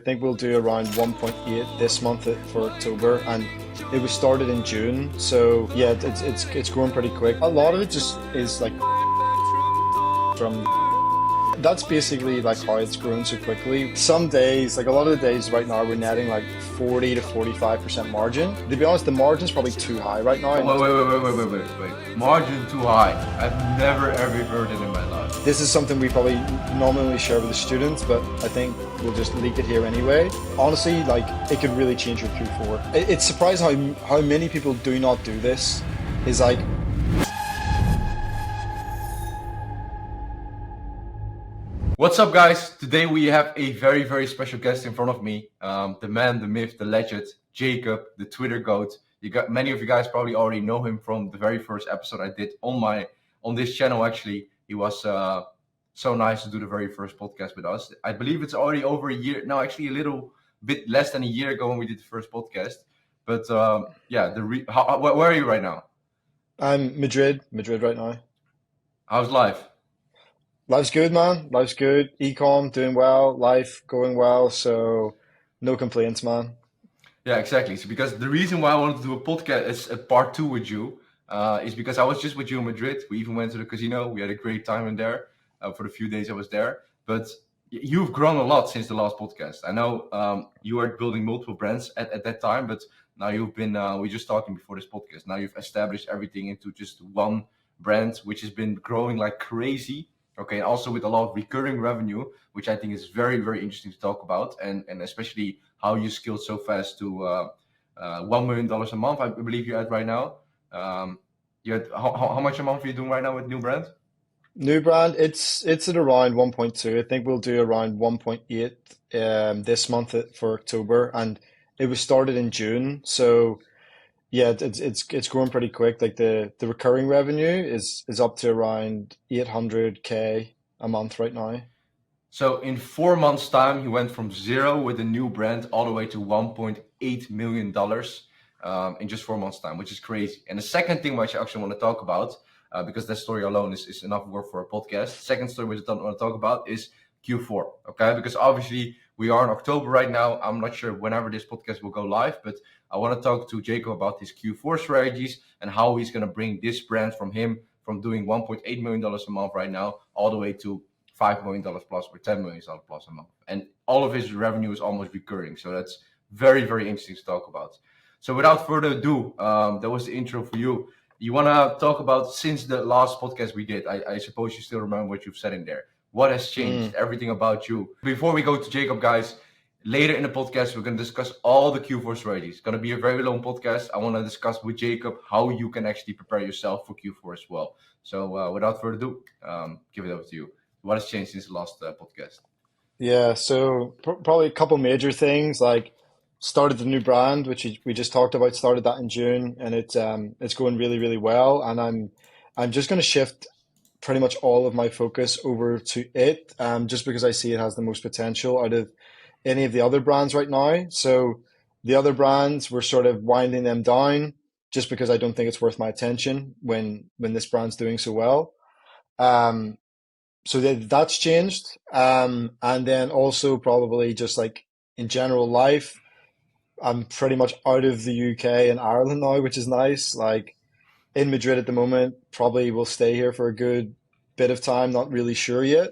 think we'll do around 1.8 this month for October, and it was started in June. So yeah, it's growing pretty quick. A lot of it just is like from. That's basically like how it's grown so quickly. Some days, like a lot of the days right now, we're netting like 40 to 45% margin. To be honest, the margin's probably too high right now. Wait. Margin too high. I've never ever heard it in my life. This is something we probably normally share with the students, but I think we'll just leak it here anyway. Honestly, like it could really change your Q4. It's surprising how many people do not do this. Is like. What's up, guys? Today we have a very, very special guest in front of me. The man, the myth, the legend, Jacob, the Twitter goat. Many of you guys probably already know him from the very first episode I did on this channel. Actually, he was so nice to do the very first podcast with us. I believe it's already over a year now. Actually, a little bit less than a year ago when we did the first podcast. But yeah, where are you right now? I'm Madrid right now. How's life? Life's good, man. Life's good. Ecom doing well. Life going well. So no complaints, man. Yeah, exactly. So because the reason why I wanted to do a podcast is a part 2 with you is because I was just with you in Madrid. We even went to the casino. We had a great time in there for the few days I was there. But you've grown a lot since the last podcast. I know you were building multiple brands at that time, but now you've been, we were just talking before this podcast. Now you've established everything into just one brand, which has been growing like crazy. Okay, and also with a lot of recurring revenue, which I think is very, very interesting to talk about, and especially how you scaled so fast to $1 million a month, I believe you're at right now. How much a month are you doing right now with new brand? New brand, it's at around 1.2. I think we'll do around 1.8 this month for October, and it was started in June. So yeah, it's growing pretty quick. Like the recurring revenue is up to around 800K a month right now. So in 4 months' time, you went from zero with a new brand all the way to $1.8 million in just 4 months' time, which is crazy. And the second thing which I actually want to talk about, because that story alone is enough work for a podcast. Second story which I don't want to talk about is Q4, okay? Because obviously we are in October right now. I'm not sure whenever this podcast will go live, but I want to talk to Jacob about his Q4 strategies and how he's going to bring this brand from doing $1.8 million a month right now all the way to $5 million plus or $10 million plus a month. And all of his revenue is almost recurring. So that's very, very interesting to talk about. So without further ado, that was the intro for you. You want to talk about, since the last podcast we did, I suppose you still remember what you've said in there. What has changed? Everything about you. Before we go to Jacob, guys, later in the podcast, we're going to discuss all the Q4 strategies. It's going to be a very long podcast. I want to discuss with Jacob how you can actually prepare yourself for Q4 as well. So without further ado, give it over to you. What has changed since the last podcast? Yeah, so probably a couple major things, like started the new brand, which we just talked about, started that in June, and it's going really, really well. And I'm just going to shift pretty much all of my focus over to it, just because I see it has the most potential out of any of the other brands right now. So the other brands, we're sort of winding them down just because I don't think it's worth my attention when this brand's doing so well. So that's changed. And then also probably just like in general life, I'm pretty much out of the UK and Ireland now, which is nice. Like in Madrid at the moment, probably will stay here for a good bit of time, not really sure yet.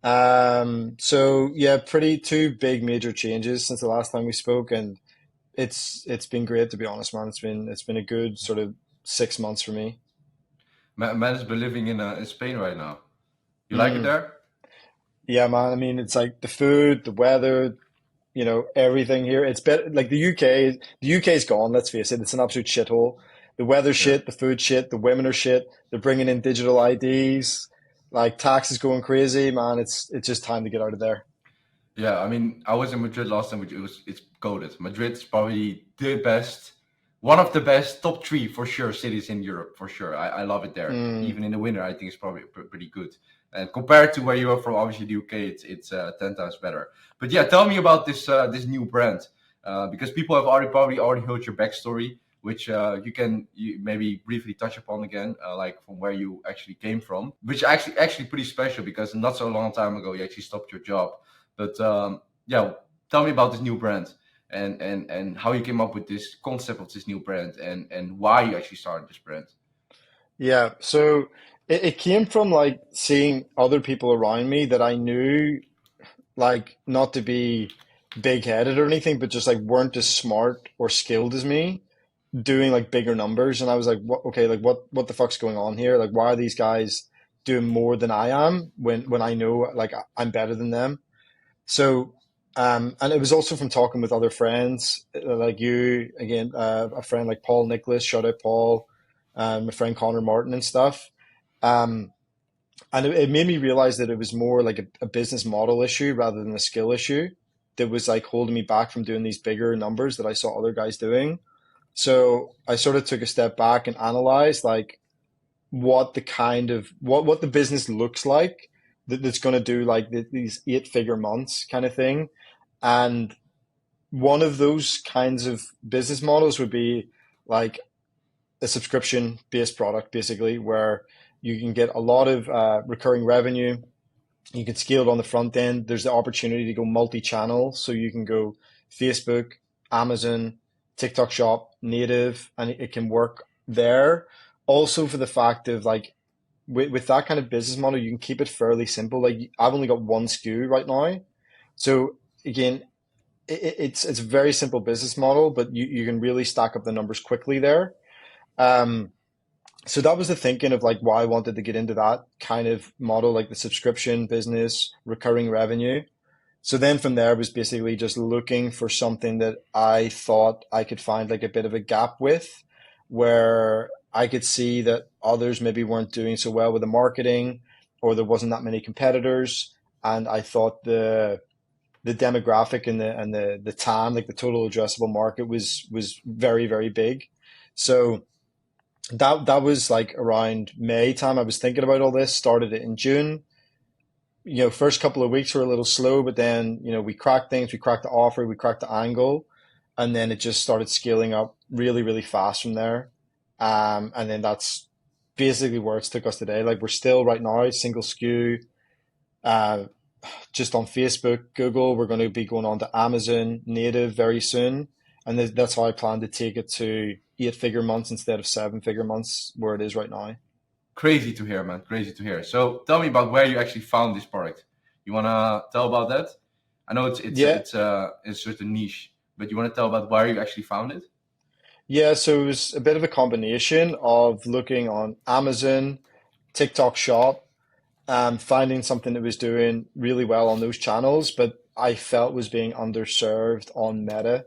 So yeah, pretty two big major changes since the last time we spoke, and it's been great, to be honest, man. It's been a good sort of 6 months for me. Man has been living in Spain right now. You like it there? Yeah, man. I mean, it's like the food, the weather, everything here. It's better. Like the UK. The UK's gone. Let's face it. It's an absolute shithole. The weather's Yeah. shit. The food shit. The women are shit. They're bringing in digital IDs. Like taxes going crazy, man. It's just time to get out of there. Yeah, I mean, I was in Madrid last time, it's goated. Madrid's probably the best, one of the best, top 3 for sure cities in Europe, for sure. I love it there. Even in the winter, I think it's probably pretty good. And compared to where you are from, obviously the UK, it's 10 times better. But yeah, tell me about this new brand, because people have probably already heard your backstory, which you maybe briefly touch upon again, like from where you actually came from, which actually pretty special because not so long time ago you actually stopped your job. But yeah, tell me about this new brand and how you came up with this concept of this new brand and why you actually started this brand. Yeah, so it came from like seeing other people around me that I knew, like, not to be big-headed or anything, but just like weren't as smart or skilled as me, doing like bigger numbers. And I was like, what, okay, like what the fuck's going on here? Like, why are these guys doing more than I am when I know like I'm better than them? So, and it was also from talking with other friends, like you, again, a friend like Paul Nicholas, shout out Paul, my friend Connor Martin and stuff. Um, and it made me realize that it was more like a business model issue rather than a skill issue that was like holding me back from doing these bigger numbers that I saw other guys doing. So I sort of took a step back and analyzed like what the kind of what the business looks like that's going to do like these 8-figure months kind of thing. And one of those kinds of business models would be like a subscription based product, basically, where you can get a lot of recurring revenue. You can scale it on the front end. There's the opportunity to go multi-channel. So you can go Facebook, Amazon, TikTok Shop, native, and it can work there. Also, for the fact of like, with that kind of business model, you can keep it fairly simple. Like, I've only got one SKU right now. So again, it's a very simple business model, but you can really stack up the numbers quickly there. Um, so that was the thinking of like why I wanted to get into that kind of model, like the subscription business, recurring revenue. So then from there was basically just looking for something that I thought I could find like a bit of a gap with, where I could see that others maybe weren't doing so well with the marketing, or there wasn't that many competitors. And I thought the demographic and the TAM, like the total addressable market, was very, very big. So that was like around May time. I was thinking about all this, started it in June. First couple of weeks were a little slow, but then, we cracked things, we cracked the offer, we cracked the angle, and then it just started scaling up really, really fast from there. And then that's basically where it's took us today. Like, we're still right now single SKU, uh, just on Facebook, Google. We're going to be going on to Amazon native very soon. And that's how I plan to take it to 8-figure months instead of 7-figure months where it is right now. Crazy to hear, man. Crazy to hear. So tell me about where you actually found this product. You wanna tell about that? I know Yeah. it's sort of niche, but you wanna tell about where you actually found it? Yeah. So it was a bit of a combination of looking on Amazon, TikTok Shop, finding something that was doing really well on those channels, but I felt was being underserved on Meta.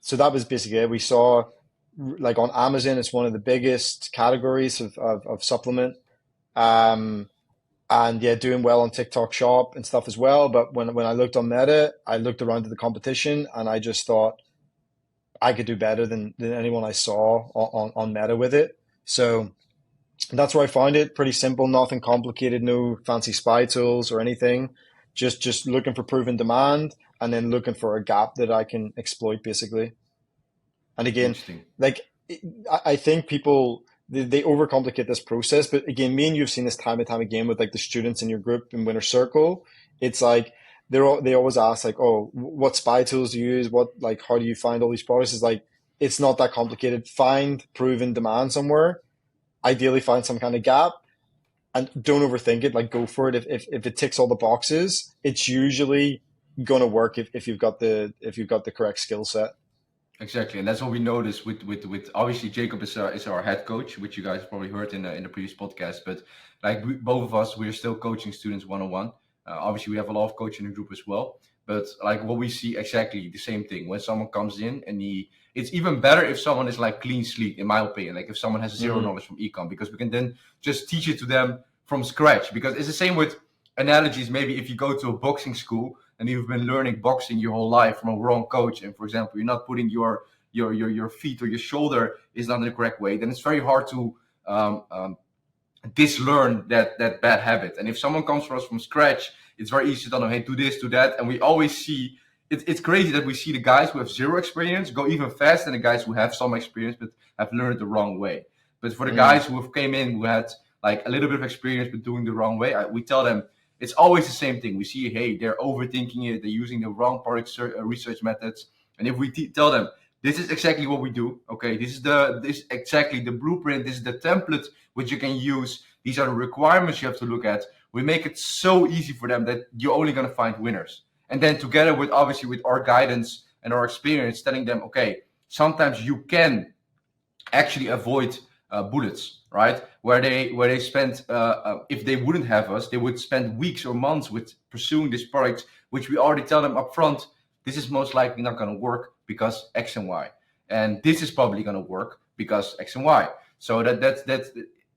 So that was basically it. We saw like on Amazon, it's one of the biggest categories of supplement. Um, and yeah, doing well on TikTok Shop and stuff as well. But when I looked on Meta, I looked around at the competition and I just thought I could do better than anyone I saw on Meta with it. So that's where I found it. Pretty simple, nothing complicated, no fancy spy tools or anything. Just looking for proven demand and then looking for a gap that I can exploit basically. And again, Interesting. like I think people they overcomplicate this process. But again, me and you've seen this time and time again with like the students in your group in Winner Circle. It's like they always ask like, oh, what spy tools do you use? What like how do you find all these products? It's like it's not that complicated. Find proven demand somewhere. Ideally, find some kind of gap and don't overthink it. Like go for it. If it ticks all the boxes, it's usually gonna work if you've got the correct skill set. Exactly, and that's what we noticed with obviously Jacob is our head coach, which you guys probably heard in the previous podcast. But like both of us, we're still coaching students one on one. Obviously, we have a lot of coaching in the group as well. But like what we see exactly the same thing when someone comes in and it's even better if someone is like clean slate, in my opinion. Like if someone has zero Hmm. knowledge from ecom, because we can then just teach it to them from scratch. Because it's the same with analogies. Maybe if you go to a boxing school and you've been learning boxing your whole life from a wrong coach, and for example, you're not putting your feet or your shoulder is not in the correct way, then it's very hard to um, um, dislearn that bad habit. And if someone comes from us from scratch, it's very easy to tell them, hey, do this, do that. And we always see it's crazy that we see the guys who have zero experience go even faster than the guys who have some experience but have learned it the wrong way. But for the Mm. guys who have came in who had like a little bit of experience but doing the wrong way, we tell them It's always the same thing. We see, hey, they're overthinking it. They're using the wrong research methods. And if we tell them, this is exactly what we do. Okay, this exactly the blueprint. This is the template which you can use. These are the requirements you have to look at. We make it so easy for them that you're only going to find winners. And then together with obviously with our guidance and our experience, telling them, okay, sometimes you can actually avoid bullets, right? Where they spend if they wouldn't have us, they would spend weeks or months with pursuing this product, which we already tell them up front. This is most likely not going to work because X and Y, and this is probably going to work because X and Y. So that's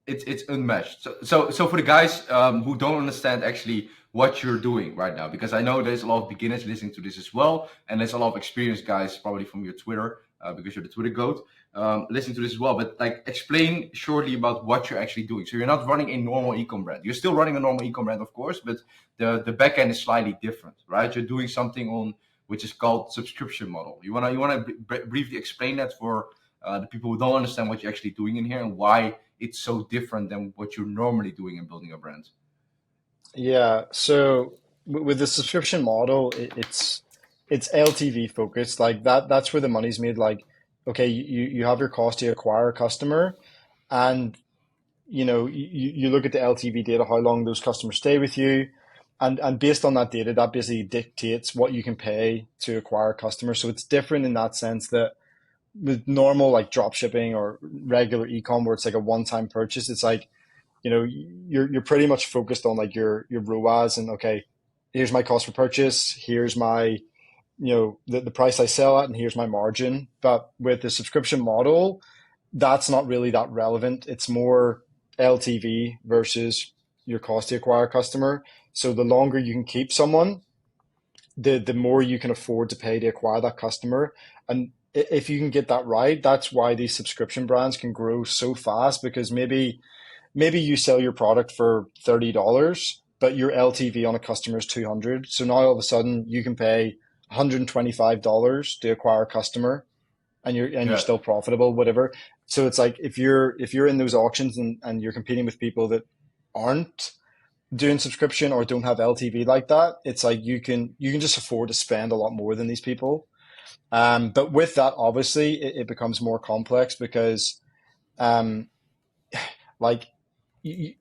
it's unmatched. So for the guys who don't understand actually what you're doing right now, because I know there's a lot of beginners listening to this as well, and there's a lot of experienced guys probably from your Twitter because you're the Twitter goat, listening to this as well. But like, explain shortly about what you're actually doing. So you're not running a normal e-com brand. You're still running a normal e-com brand, of course, but the back end is slightly different, right? You're doing something on which is called subscription model. You wanna briefly explain that for the people who don't understand what you're actually doing in here and why it's so different than what you're normally doing in building a brand. Yeah, so with the subscription model, it's LTV focused. Like that's where the money's made. Like, okay, you have your cost to acquire a customer, and you look at the LTV data, how long those customers stay with you, and based on that data, that basically dictates what you can pay to acquire a customer. So it's different in that sense that with normal like drop shipping or regular e-com where it's like a one-time purchase, it's like you're pretty much focused on like your ROAS and okay, here's my cost per purchase, here's my the price I sell at, and here's my margin. But with the subscription model, that's not really that relevant. It's more LTV versus your cost to acquire a customer. So the longer you can keep someone, the more you can afford to pay to acquire that customer. And if you can get that right, that's why these subscription brands can grow so fast because maybe you sell your product for $30, but your LTV on a customer is 200. So now all of a sudden you can pay $125 to acquire a customer and you're Yeah. still profitable, whatever. So it's like if you're in those auctions and you're competing with people that aren't doing subscription or don't have LTV like that, it's like you can just afford to spend a lot more than these people. But with that, obviously, it becomes more complex because um, like you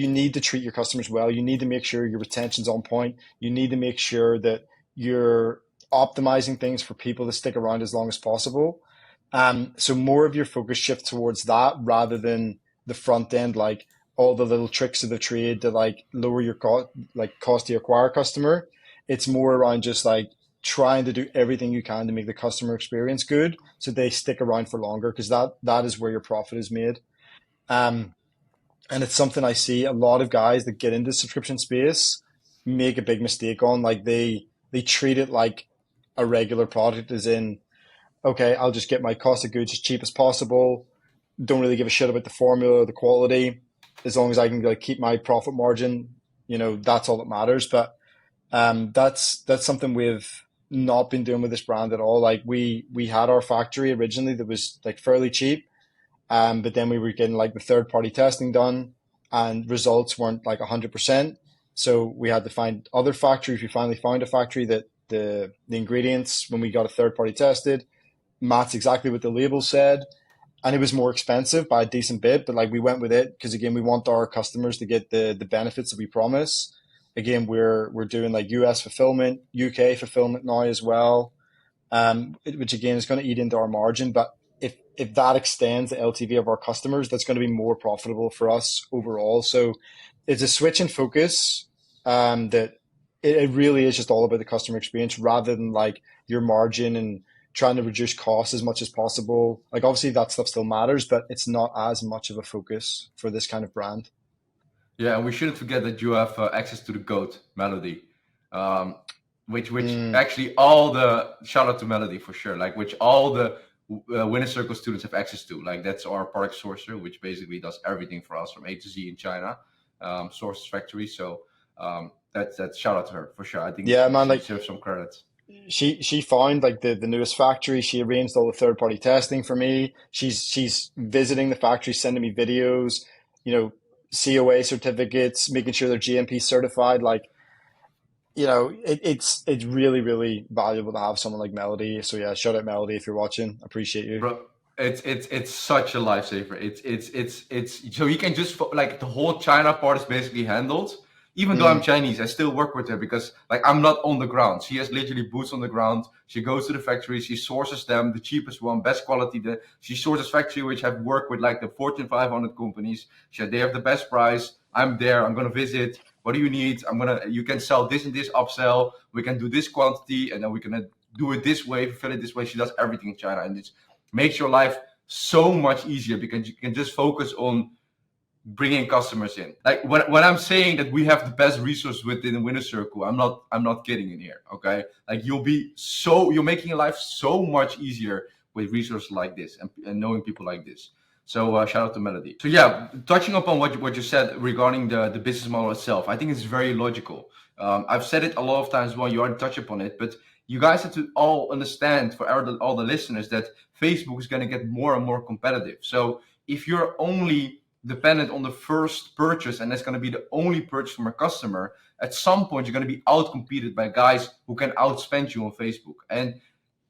need to treat your customers well. You need to make sure your retention's on point. You need to make sure that you're optimizing things for people to stick around as long as possible. So more of your focus shifts towards that rather than the front end, like all the little tricks of the trade to like lower your cost to acquire a customer. It's more around just like trying to do everything you can to make the customer experience good so they stick around for longer because that is where your profit is made. Um, and it's something I see a lot of guys that get into subscription space make a big mistake on. Like they treat it like a regular product, as in, okay, I'll just get my cost of goods as cheap as possible. Don't really give a shit about the formula or the quality, as long as I can like keep my profit margin. That's all that matters. But that's something we've not been doing with this brand at all. Like we had our factory originally that was like fairly cheap, but then we were getting like the third party testing done and results weren't like 100%. So we had to find other factories. We finally found a factory that the ingredients, when we got a third party tested, matched exactly what the label said. And it was more expensive by a decent bit, but like we went with it because again, we want our customers to get the benefits that we promise. Again, we're doing like US fulfillment, UK fulfillment now as well, which again is going to eat into our margin. But if that extends the LTV of our customers, that's going to be more profitable for us overall. So it's a switch in focus that it really is just all about the customer experience rather than like your margin and trying to reduce costs as much as possible. Like obviously that stuff still matters, but it's not as much of a focus for this kind of brand. Yeah, and we shouldn't forget that you have access to the goat Melody, um, which Mm, actually all the shout out to Melody for sure, like which all the Winner Circle students have access to. Like that's our product sourcer, which basically does everything for us from A to Z in China, sources factory. So that's shout out to her for sure. I think yeah, man. she Like deserves some credit. she found like the newest factory. She arranged all the third party testing for me. She's visiting the factory, sending me videos. You know, COA certificates, making sure they're GMP certified. Like, it's really, really valuable to have someone like Melody. So yeah, shout out Melody if you're watching. Appreciate you. Bro, it's such a lifesaver. It's so you can just like the whole China part is basically handled. Even though I'm Mm, Chinese, I still work with her because like I'm not on the ground. She has literally boots on the ground. She goes to the factory, she sources them, the cheapest one, best quality. She sources factory which have worked with like the Fortune 500 companies. They have the best price. I'm there. I'm gonna visit. What do you need? You can sell this and this upsell. We can do this quantity, and then we can do it this way, fulfill it this way. She does everything in China, and it's makes your life so much easier because you can just focus on bringing customers in. Like when I'm saying that we have the best resource within the winner circle, I'm not kidding in here. Okay, like you're making your life so much easier with resources like this and knowing people like this. So shout out to Melody. So yeah, touching upon what you said regarding the business model itself, I think it's very logical. I've said it a lot of times. Well, you already touched upon it, but you guys have to all understand for all the listeners that Facebook is going to get more and more competitive. So if you're only dependent on the first purchase and that's going to be the only purchase from a customer, at some point you're going to be outcompeted by guys who can outspend you on Facebook. And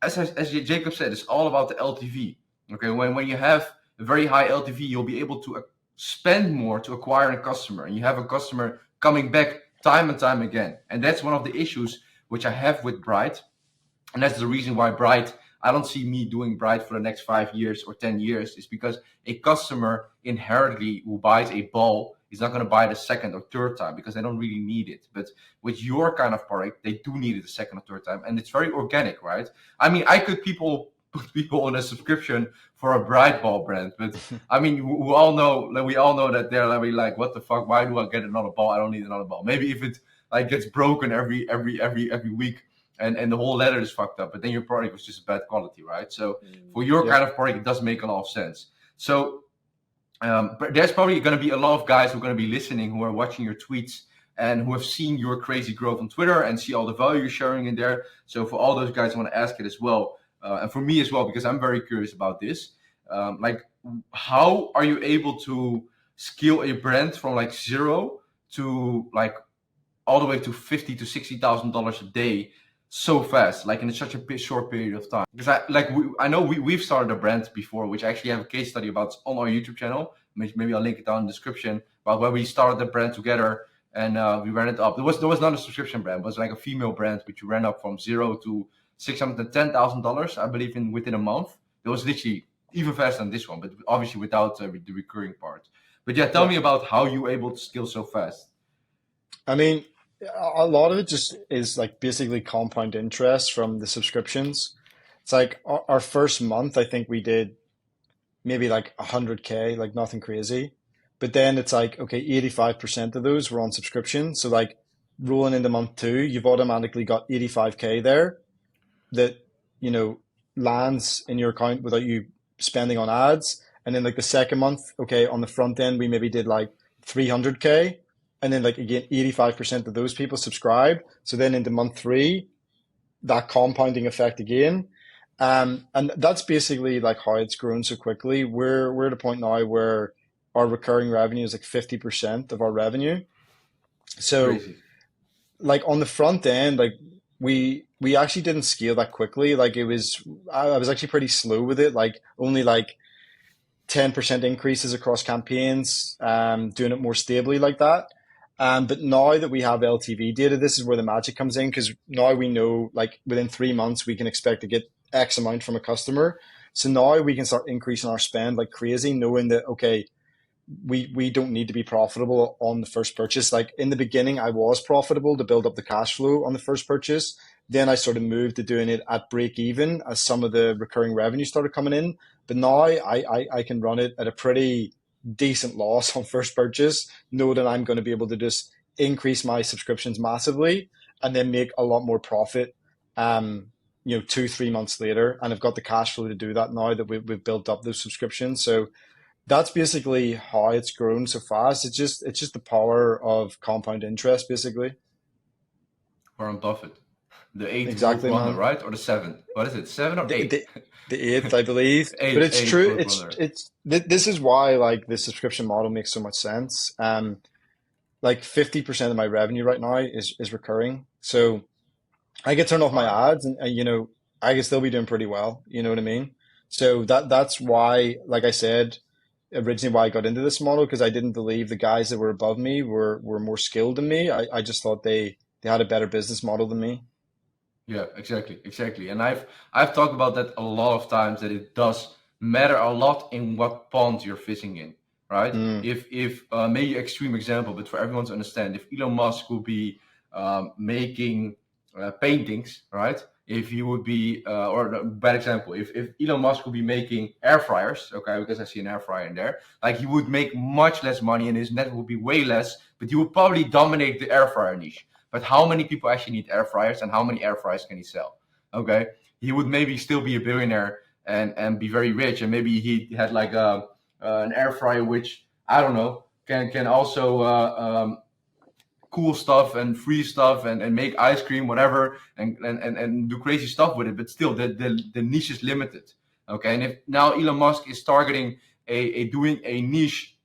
as Jacob said, it's all about the LTV. Okay, when you have a very high LTV, you'll be able to spend more to acquire a customer, and you have a customer coming back time and time again. And that's one of the issues which I have with Bright, and that's the reason why Bright, I don't see me doing Bright for the next 5 years or 10 years, is because a customer inherently who buys a ball is not going to buy it a second or third time because they don't really need it. But with your kind of product, they do need it a second or third time. And it's very organic, right? I mean, I could put people on a subscription for a Bright ball brand, but I mean, we all know that they're like, what the fuck? Why do I get another ball? I don't need another ball. Maybe if it like gets broken every week, and the whole leather is fucked up, but then your product was just bad quality, right? So for your yep. kind of product, it does make a lot of sense. So but there's probably going to be a lot of guys who are going to be listening, who are watching your tweets and who have seen your crazy growth on Twitter and see all the value you're sharing in there. So for all those guys, I want to ask it as well. And for me as well, because I'm very curious about this. Like, how are you able to scale a brand from like zero to like all the way to $50,000 to $60,000 a day so fast, like in such a short period of time? Because I know we've started a brand before, which I actually have a case study about on our YouTube channel. Maybe I'll link it down in the description. About where we started the brand together and we ran it up. There was not a subscription brand, it was like a female brand, which we ran up from zero to $610,000, I believe, within a month. It was literally even faster than this one, but obviously without the recurring part. But yeah, tell Yeah. me about how you were able to scale so fast. I mean, a lot of it just is like basically compound interest from the subscriptions. It's like our first month, I think we did maybe like 100K, like nothing crazy. But then it's like, okay, 85% of those were on subscription. So like rolling into month two, you've automatically got 85K there that, you know, lands in your account without you spending on ads. And then like the second month, okay, on the front end, we maybe did like 300K. And then like again, 85% of those people subscribed. So then into month three, that compounding effect again. And that's basically like how it's grown so quickly. We're at a point now where our recurring revenue is like 50% of our revenue. So Crazy. like on the front end, like we actually didn't scale that quickly. Like I was actually pretty slow with it. Like only like 10% increases across campaigns, doing it more stably like that. But now that we have LTV data, this is where the magic comes in because now we know like within 3 months we can expect to get X amount from a customer. So now we can start increasing our spend like crazy, knowing that okay, we don't need to be profitable on the first purchase. Like in the beginning, I was profitable to build up the cash flow on the first purchase. Then I sort of moved to doing it at break even as some of the recurring revenue started coming in. But now I can run it at a pretty decent loss on first purchase, know that I'm going to be able to just increase my subscriptions massively and then make a lot more profit, 2, 3 months later. And I've got the cash flow to do that now that we've built up those subscriptions. So that's basically how it's grown so fast. It's just the power of compound interest, basically. Warren Buffett. the eighth world Exactly, wonder, man. right? Or the seventh? What is it? Seven or The, eight? the, the eighth, I believe. But it's Eighth true. world wonder. This is why like the subscription model makes so much sense. Like 50% of my revenue right now is recurring. So I get turned off my Fine. ads and I can still be doing pretty well. You know what I mean? So that's why, like I said, originally why I got into this model because I didn't believe the guys that were above me were more skilled than me. I just thought they had a better business model than me. Yeah, exactly, exactly. And I've talked about that a lot of times that it does matter a lot in what pond you're fishing in, right? Mm, If maybe extreme example, but for everyone to understand, if Elon Musk would be making paintings, right? If he would be, or a bad example, if Elon Musk would be making air fryers, okay, because I see an air fryer in there, like he would make much less money and his net would be way less, but he would probably dominate the air fryer niche. But how many people actually need air fryers and how many air fryers can he sell? Okay. He would maybe still be a billionaire and be very rich. And maybe he had like an air fryer, which I don't know, can also cool stuff and free stuff and make ice cream, whatever, and do crazy stuff with it. But still, the niche is limited. Okay. And if now Elon Musk is targeting doing a niche,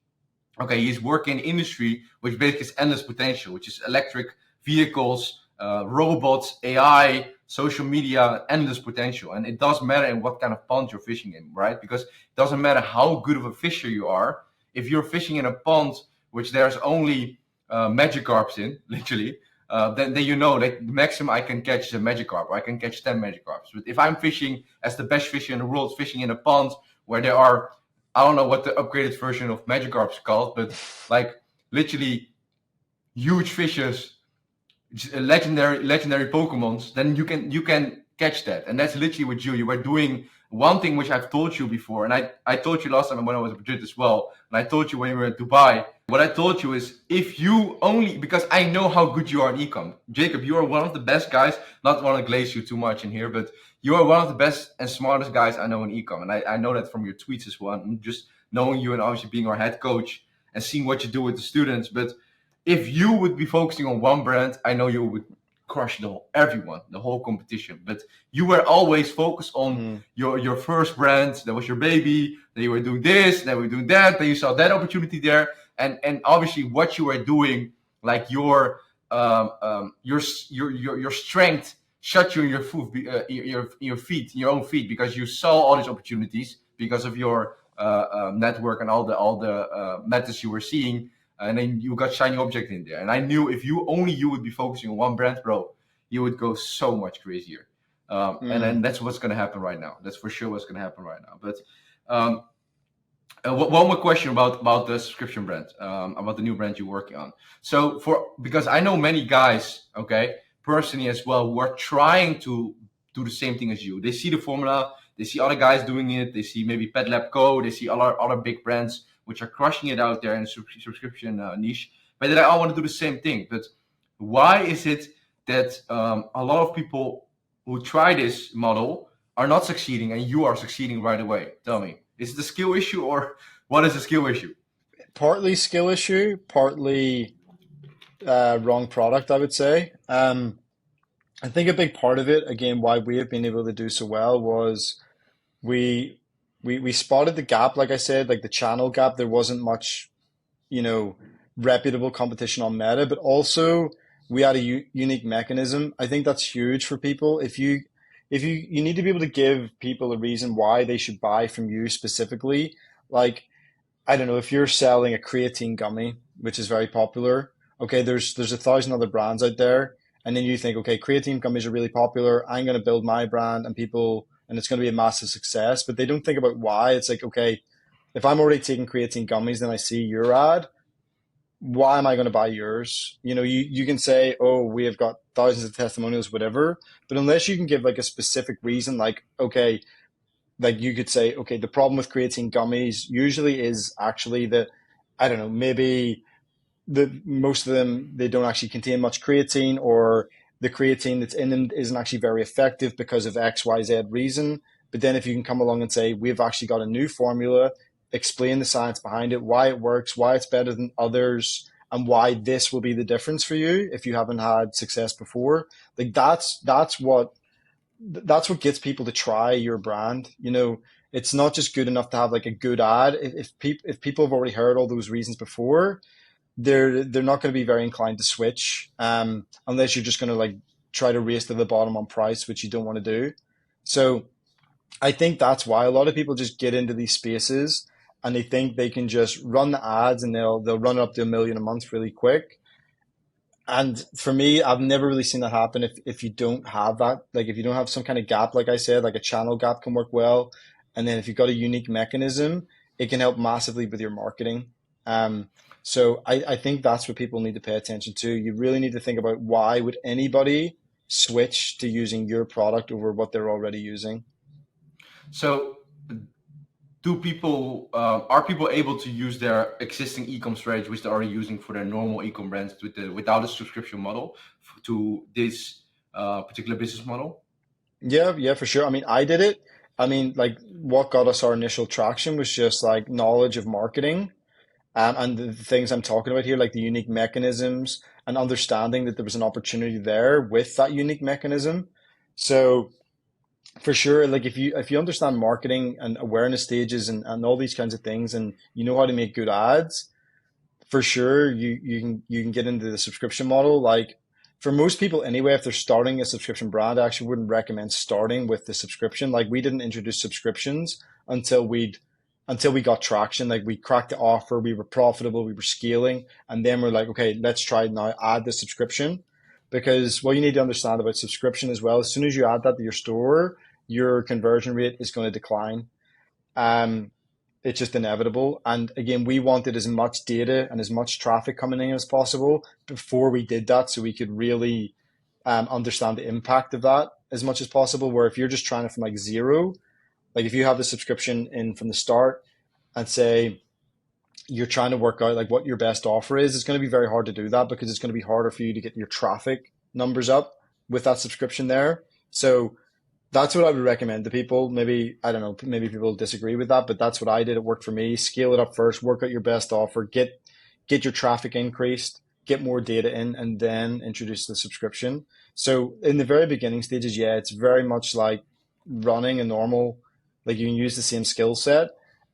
okay, he's working in industry which basically is endless potential, which is electric vehicles, robots, AI, social media, endless potential. And it does matter in what kind of pond you're fishing in, right? Because it doesn't matter how good of a fisher you are. If you're fishing in a pond which there's only Magikarps in, literally, then you know that the maximum I can catch is a Magikarp, or I can catch 10 Magikarps. But if I'm fishing as the best fisher in the world, fishing in a pond where there are, I don't know what the upgraded version of Magikarp is called, but like literally huge fishes, legendary Pokemons, then you can catch that. And that's literally what you were doing. One thing which I've told you before, and I told you last time when I was in Madrid as well, and I told you when you were in Dubai. What I told you is if you only, because I know how good you are in ecom. Jacob, you are one of the best guys. Not want to glaze you too much in here, but you are one of the best and smartest guys I know in ecom, and I know that from your tweets as well. And just knowing you and obviously being our head coach and seeing what you do with the students, but if you would be focusing on one brand, I know you would crush the whole competition. But you were always focused on mm, your first brand. That was your baby. Then you were doing this. Then we were doing that. Then you saw that opportunity there. And obviously what you were doing, like your strength shut you in your foot, your feet, your own feet, because you saw all these opportunities because of your network and all the methods you were seeing, and then you got shiny object in there. And I knew if you would be focusing on one brand, bro, you would go so much crazier. And mm. then that's what's gonna happen right now. That's for sure what's gonna happen right now. But um, one more question about the subscription brand, about the new brand you're working on. So because I know many guys, okay, personally as well, who are trying to do the same thing as you. They see the formula, they see other guys doing it, they see maybe Pet Lab Co, they see other big brands which are crushing it out there in the subscription niche, but they all want to do the same thing. But why is it that a lot of people who try this model are not succeeding and you are succeeding right away? Tell me, is it a skill issue or what is the skill issue? Partly skill issue, partly wrong product, I would say. I think a big part of it, again, why we have been able to do so well was we we spotted the gap, like I said, like the channel gap. There wasn't much, you know, reputable competition on Meta, but also we had a unique mechanism. I think that's huge for people. If you need to be able to give people a reason why they should buy from you specifically. Like, I don't know, if you're selling a creatine gummy, which is very popular, okay, there's a thousand other brands out there, and then you think, okay, creatine gummies are really popular. I'm going to build my brand, and people, and it's going to be a massive success. But they don't think about why. It's like, okay, if I'm already taking creatine gummies, then I see your ad, why am I going to buy yours? You can say, oh, we have got thousands of testimonials, whatever, but unless you can give like a specific reason, like, okay, like you could say, okay, the problem with creatine gummies usually is actually that, I don't know, maybe most of them, they don't actually contain much creatine, or the creatine that's in them isn't actually very effective because of XYZ reason. But then if you can come along and say, we've actually got a new formula, explain the science behind it, why it works, why it's better than others, and why this will be the difference for you if you haven't had success before. Like that's what gets people to try your brand. It's not just good enough to have like a good ad. If people have already heard all those reasons before, they're not going to be very inclined to switch, unless you're just going to like try to race to the bottom on price, which you don't want to do. So I think that's why a lot of people just get into these spaces and they think they can just run the ads and they'll run it up to 1 million a month really quick. And for me, I've never really seen that happen if you don't have that. Like if you don't have some kind of gap, like I said, like a channel gap can work well. And then if you've got a unique mechanism, it can help massively with your marketing. So I think that's what people need to pay attention to. You really need to think about why would anybody switch to using your product over what they're already using. So do people are people able to use their existing e-com strategy, which they're already using for their normal e-com brands, without a subscription model, to this particular business model? Yeah, for sure. I mean, I did it. I mean, like what got us our initial traction was just like knowledge of marketing, and the things I'm talking about here, like the unique mechanisms and understanding that there was an opportunity there with that unique mechanism. So for sure, like if you understand marketing and awareness stages and all these kinds of things, and you know how to make good ads, for sure you can get into the subscription model. Like for most people anyway, if they're starting a subscription brand, I actually wouldn't recommend starting with the subscription. Like we didn't introduce subscriptions until we got traction. Like we cracked the offer, we were profitable, we were scaling, and then we're like, okay, let's try now add the subscription. Because what you need to understand about subscription as well, as soon as you add that to your store, your conversion rate is going to decline. Um, it's just inevitable. And again, we wanted as much data and as much traffic coming in as possible before we did that, so we could really understand the impact of that as much as possible. Where if you're just trying it from like zero, like if you have the subscription in from the start and say you're trying to work out like what your best offer is, it's going to be very hard to do that because it's going to be harder for you to get your traffic numbers up with that subscription there. So that's what I would recommend to people. Maybe, I don't know, maybe people disagree with that, but that's what I did. It worked for me. Scale it up first, work out your best offer, get your traffic increased, get more data in, and then introduce the subscription. So in the very beginning stages, yeah, it's very much like running a normal, like you can use the same skill set.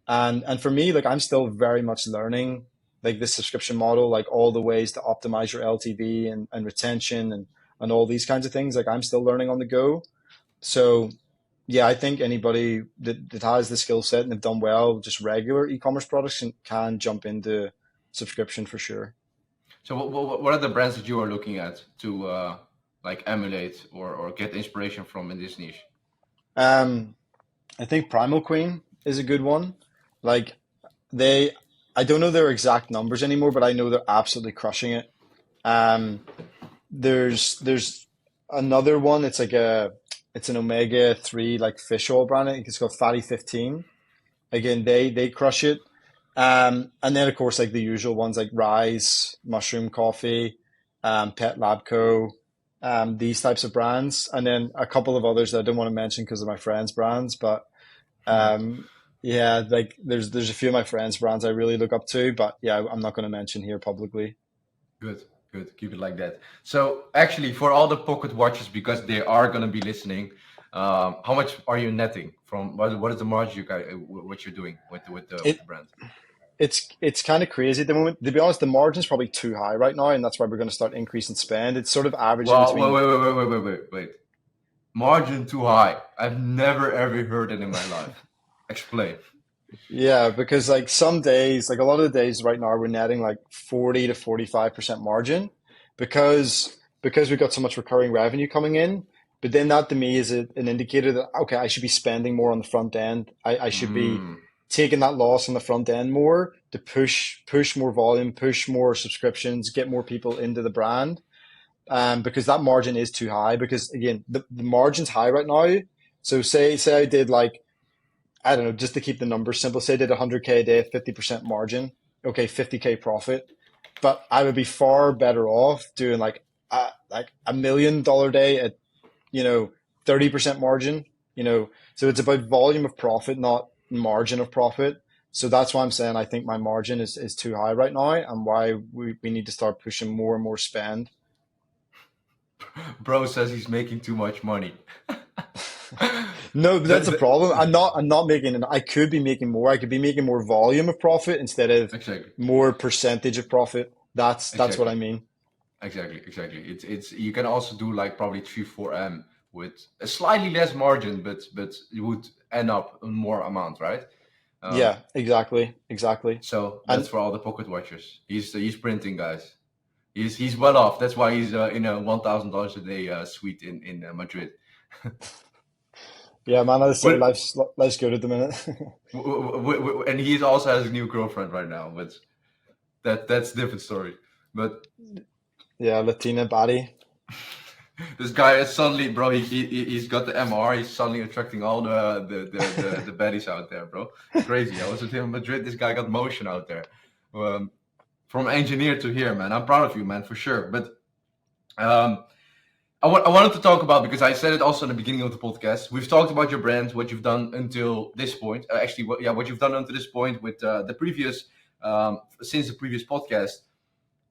And for me, like I'm still very much learning like this subscription model, like all the ways to optimize your LTV and retention and all these kinds of things. Like I'm still learning on the go. So yeah, I think anybody that has the skill set and have done well, just regular e-commerce products can jump into subscription for sure. So what are the brands that you are looking at to like emulate or get inspiration from in this niche? Um, I think Primal Queen is a good one. Like they, I don't know their exact numbers anymore, but I know they're absolutely crushing it. Um, there's another one. It's an omega 3 like fish oil brand. I think it's called Fatty 15. Again, they crush it. And then of course like the usual ones like Rise, Mushroom Coffee, Pet Lab Co. These types of brands, and then a couple of others that I don't want to mention because of my friends' brands. But um, yeah, like there's a few of my friends' brands I really look up to, but yeah, I'm not going to mention here publicly. Good, good. Keep it like that. So actually, for all the pocket watchers, because they are gonna be listening, how much are you netting from? What is the margin you guys what you're doing with It the brand? it's kind of crazy at the moment. To be honest, the margin's probably too high right now, and that's why we're going to start increasing spend. It's sort of averaging Well, between. wait. Margin too high. I've never ever heard it in my life. Explain. Yeah, because like some days, like a lot of the days right now, we're netting like 40 to 45% margin because we've got so much recurring revenue coming in. But then that to me is an indicator that, okay, I should be spending more on the front end. I should be Mm, taking that loss on the front end more to push more volume, push more subscriptions, get more people into the brand. Because that margin is too high. Because again, the margin's high right now. So say I did like, I don't know, just to keep the numbers simple, say I did 100K a day, 50% margin, okay, 50K profit. But I would be far better off doing like $1 million day at, you know, 30% margin. So it's about volume of profit, not margin of profit. So that's why I'm saying I think my margin is too high right now, and why we need to start pushing more and more spend. Bro says he's making too much money. No, but The, that's the the, problem. I'm not making I could be making more. I could be making more volume of profit instead of exactly, more percentage of profit. That's what I exactly, mean. exactly. It's you can also do like probably 3 4 M with a slightly less margin, but you would end up on more amount, right? Um, Yeah, exactly, exactly. so that's And for all the pocket watchers. He's printing, guys. He's well off. That's why he's in a $1,000 a day suite in Madrid. yeah, man, I say What life's good at the minute. and he also has a new girlfriend right now, but that's a different story. But Yeah, Latina body. this guy is suddenly, bro. He's got the MR. He's suddenly attracting all the baddies out there, bro. It's crazy. I was with him in Madrid. This guy got motion out there, um, from engineer to here, man. I'm proud of you, man, for sure. But um, I wanted to talk about, because I said it also in the beginning of the podcast. We've talked about your brand, what you've done until this point. Actually, what you've done until this point with the previous, since the previous podcast.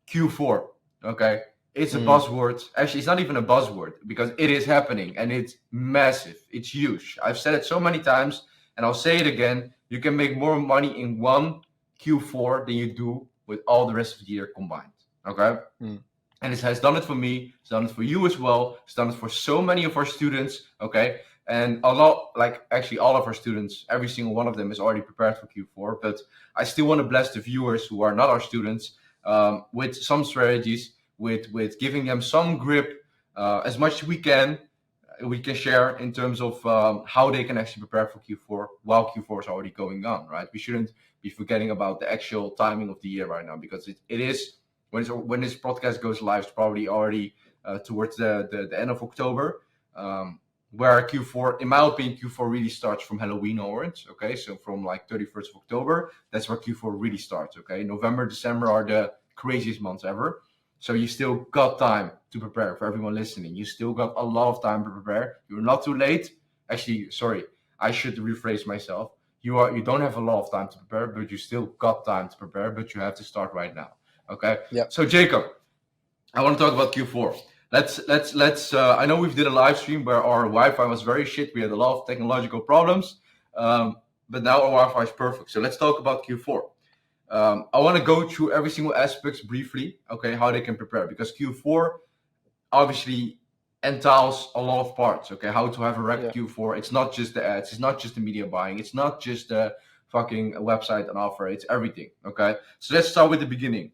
Q4. Okay, it's a Mm, buzzword. Actually, it's not even a buzzword because it is happening and it's massive. It's huge. I've said it so many times, and I'll say it again. You can make more money in one Q4 than you do with all the rest of the year combined. Okay, mm. and it has done it for me. It's done it for you as well. It's done it for so many of our students. Okay, and a lot, like actually all of our students, every single one of them is already prepared for Q4. But I still want to bless the viewers who are not our students, with some strategies, with giving them some grip, as much as we can share in terms of how they can actually prepare for Q4 while Q4 is already going on. Right, we shouldn't be forgetting about the actual timing of the year right now, because it is when this podcast goes live, it's probably already towards the end of October. Where Q4, in my opinion, Q4 really starts from Halloween onwards. Okay, so from like 31st of October, that's where Q4 really starts. Okay, November, December are the craziest months ever. So you still got time to prepare. For everyone listening, you still got a lot of time to prepare. You're not too late. Actually, sorry, I should rephrase myself. You don't have a lot of time to prepare, but you still got time to prepare. But you have to start right now. Okay. Yep. So Jacob, I want to talk about Q4. Let's. I know we did a live stream where our Wi-Fi was very shit. We had a lot of technological problems, but now our Wi-Fi is perfect. So let's talk about Q4. I want to go through every single aspect briefly. Okay, how they can prepare, because Q4 obviously entails a lot of parts. Okay, how to have a rapid Yeah. Q4. It's not just the ads. It's not just the media buying. It's not just the fucking website and offer. It's everything. Okay, so let's start with the beginning,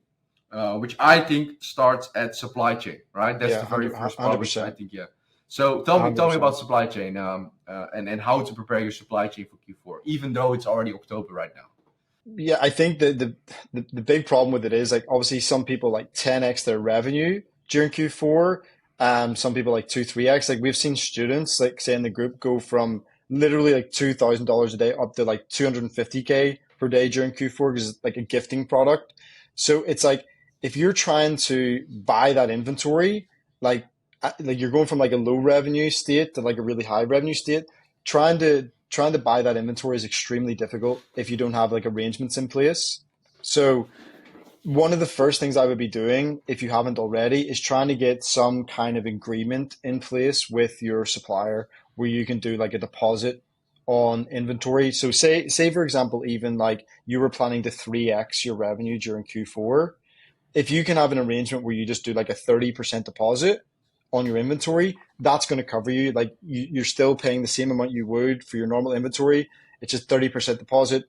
which I think starts at supply chain, right? That's Yeah. the very 100, first part, which I 100%. think, yeah. So tell me about 100%. supply chain, and how to prepare your supply chain for Q4, even though it's already October right now. Yeah, I think the big problem with it is like obviously some people like 10x their revenue during Q4. Some people like 2, 3x. Like we've seen students like say in the group go from literally like $2,000 a day up to like 250K per day during Q4 because it's like a gifting product. So it's like if you're trying to buy that inventory, like like you're going from like a low revenue state to like a really high revenue state, trying to buy that inventory is extremely difficult if you don't have like arrangements in place. So one of the first things I would be doing, if you haven't already, is trying to get some kind of agreement in place with your supplier where you can do like a deposit on inventory. So say for example, even like you were planning to 3x your revenue during Q4, if you can have an arrangement where you just do like a 30% deposit on your inventory, that's going to cover you. Like you're still paying the same amount you would for your normal inventory. It's just 30% deposit,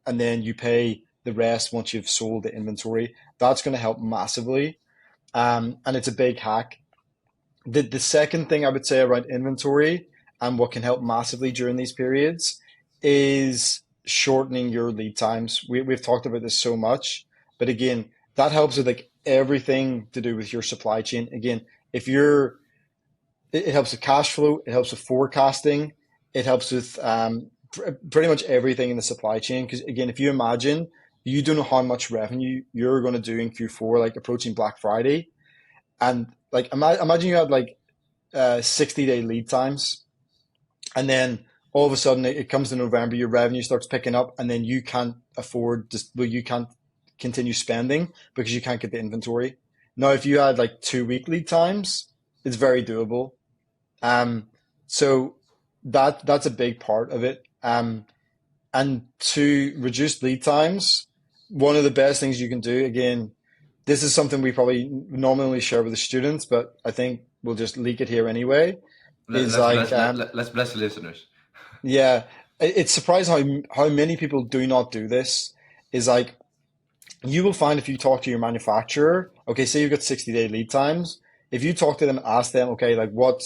and then you pay the rest once you've sold the inventory. That's going to help massively. And it's a big hack. The second thing I would say around inventory and what can help massively during these periods is shortening your lead times. We've talked about this so much, but again, that helps with like everything to do with your supply chain. Again, if you're, it helps with cash flow, it helps with forecasting, it helps with pretty much everything in the supply chain. Because again, if you imagine you don't know how much revenue you're going to do in Q4, like approaching Black Friday, and like imagine you had like 60-day lead times, and then all of a sudden it comes to November, your revenue starts picking up, and then you can't afford just well, you can't continue spending because you can't get the inventory. Now, if you had like 2 week lead times, it's very doable. So that's a big part of it. And to reduce lead times, one of the best things you can do, again, this is something we probably normally share with the students, but I think we'll just leak it here anyway, is Let's like, bless let's bless the listeners. yeah, it's surprising how many people do not do this. Is like, you will find if you talk to your manufacturer, okay, say you've got 60-day lead times, if you talk to them and ask them, okay, like what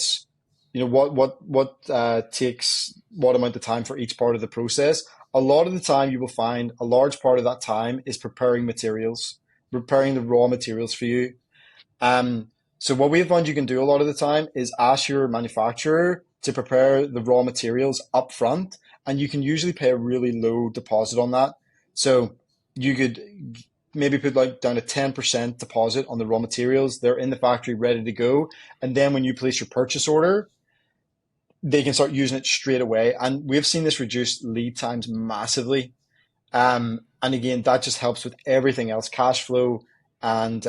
takes what amount of time for each part of the process, a lot of the time you will find a large part of that time is preparing materials, preparing the raw materials for you. Um, so what we have found you can do a lot of the time is ask your manufacturer to prepare the raw materials up front, and you can usually pay a really low deposit on that. So you could maybe put like down a 10% deposit on the raw materials. They're in the factory ready to go. And then when you place your purchase order, they can start using it straight away. And we've seen this reduce lead times massively. And again, that just helps with everything else, cash flow and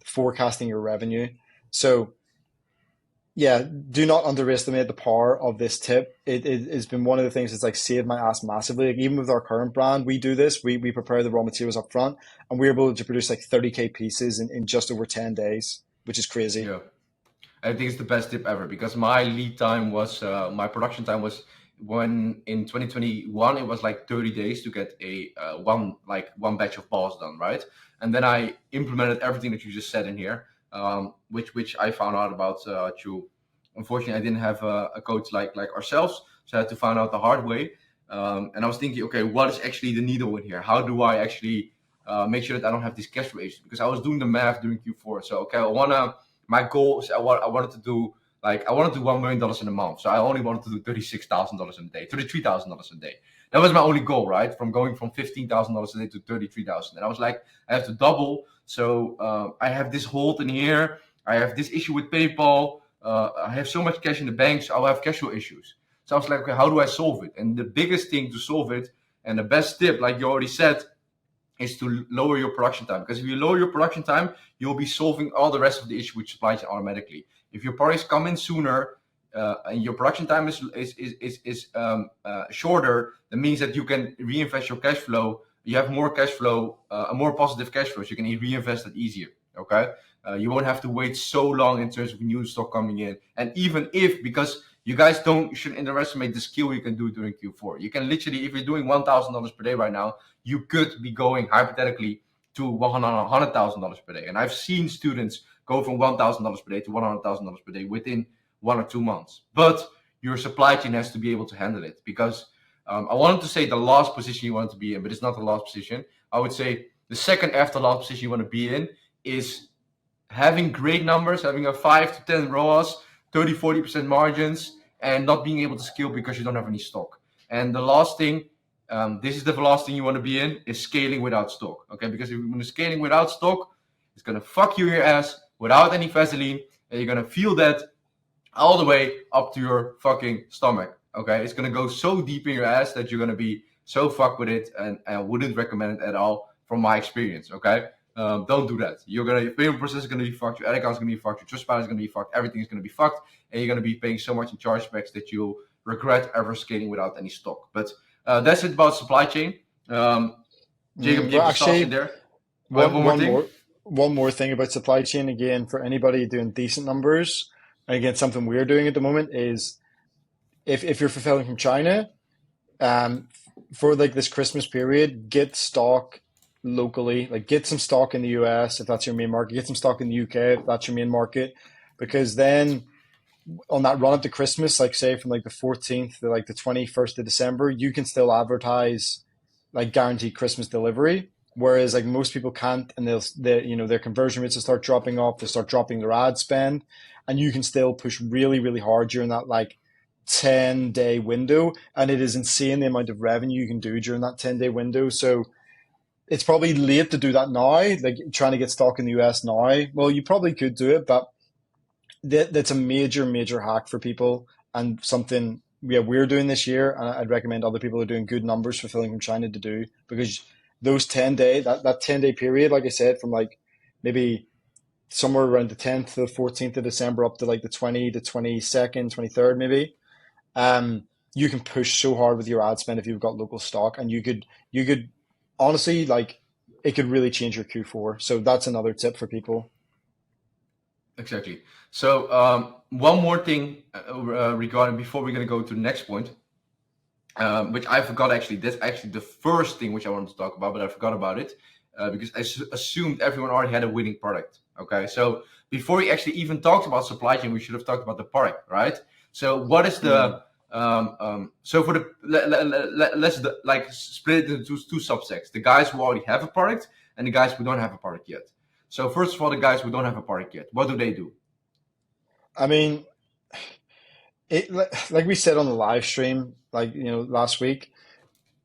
forecasting your revenue. So yeah, do not underestimate the power of this tip. It has been one of the things that's like saved my ass massively. Like even with our current brand, we do this. We prepare the raw materials up front, and we're able to produce like 30K pieces in just over 10 days, which is crazy. Yeah. I think it's the best tip ever because my lead time was my production time was when in 2021 it was like 30 days to get a one batch of balls done, right? And then I implemented everything that you just said in here, which I found out about through. Unfortunately, I didn't have a coach like ourselves, so I had to find out the hard way. And I was thinking, okay, what is actually the needle in here? How do I actually make sure that I don't have these cash flow issues? Because I was doing the math during Q4. So okay, my goal is I wanted to do $1 million in a month. So I only wanted to do $36,000 a day, $33,000 a day. That was my only goal, right? From going from $15,000 a day to 33,000. And I was like, I have to double. So I have this hold in here. I have this issue with PayPal. I have so much cash in the bank, so I'll have cash flow issues. So I was like, okay, how do I solve it? And the biggest thing to solve it, and the best tip, like you already said, is to lower your production time. Because if you lower your production time, you'll be solving all the rest of the issue with supply chain automatically. If your products come in sooner and your production time is shorter, that means that you can reinvest your cash flow. You have more cash flow, a more positive cash flow, so you can reinvest it easier. Okay, you won't have to wait so long in terms of new stock coming in. And even if, because you guys shouldn't underestimate the skill you can do during Q4. You can literally, if you're doing $1,000 per day right now, you could be going hypothetically to $100,000 per day. And I've seen students go from $1,000 per day to $100,000 per day within 1 or 2 months. But your supply chain has to be able to handle it, because I wanted to say the last position you want to be in, but it's not the last position. I would say the second after last position you want to be in is having great numbers, having a 5 to 10 ROAS, 30-40% margins, and not being able to scale because you don't have any stock. And the last thing, this is the last thing you want to be in, is scaling without stock. Okay, because if you're scaling without stock, it's gonna fuck you in your ass without any Vaseline, and you're gonna feel that all the way up to your fucking stomach. Okay, it's gonna go so deep in your ass that you're gonna be so fucked with it, and I wouldn't recommend it at all from my experience. Okay, don't do that. Your payment process is gonna be fucked. Your ad account is gonna be fucked. Your Trustpilot is gonna be fucked. Everything is gonna be fucked, and you're gonna be paying so much in chargebacks that you'll regret ever scaling without any stock. But that's it about supply chain. Jacob, keep the sauce in there. One, One more one thing. more one more thing about supply chain, again, for anybody doing decent numbers, and again, something we're doing at the moment is, if you're fulfilling from China, um, for like this Christmas period, get stock locally. Like get some stock in the US if that's your main market. Get some stock in the UK if that's your main market, because then on that run up to Christmas, like say from like the 14th to like the 21st of December, you can still advertise like guaranteed Christmas delivery. Whereas like most people can't, and their conversion rates will start dropping off. They start dropping their ad spend, and you can still push really really hard during that like 10-day window, and it is insane the amount of revenue you can do during that 10-day window. So it's probably late to do that now, like trying to get stock in the US now. Well, you probably could do it, but that's a major, major hack for people, and something we're doing this year, and I'd recommend other people who are doing good numbers fulfilling from China to do, because those 10 day that 10 day period, like I said, from like maybe somewhere around the 10th to the 14th of December up to like the 20 to 22nd, 23rd maybe, um, you can push so hard with your ad spend if you've got local stock, and you could honestly like it could really change your Q4. So that's another tip for people. Exactly. So one more thing regarding before we're going to go to the next point, which I forgot actually. That's actually the first thing which I wanted to talk about, but I forgot about it because I assumed everyone already had a winning product. Okay, so before we actually even talked about supply chain, we should have talked about the product, right? So what is Mm. the so for the let's like split it into two subsects: the guys who already have a product and the guys who don't have a product yet. So first of all, the guys who don't have a product yet, what do they do? I mean, like we said on the live stream, like last week,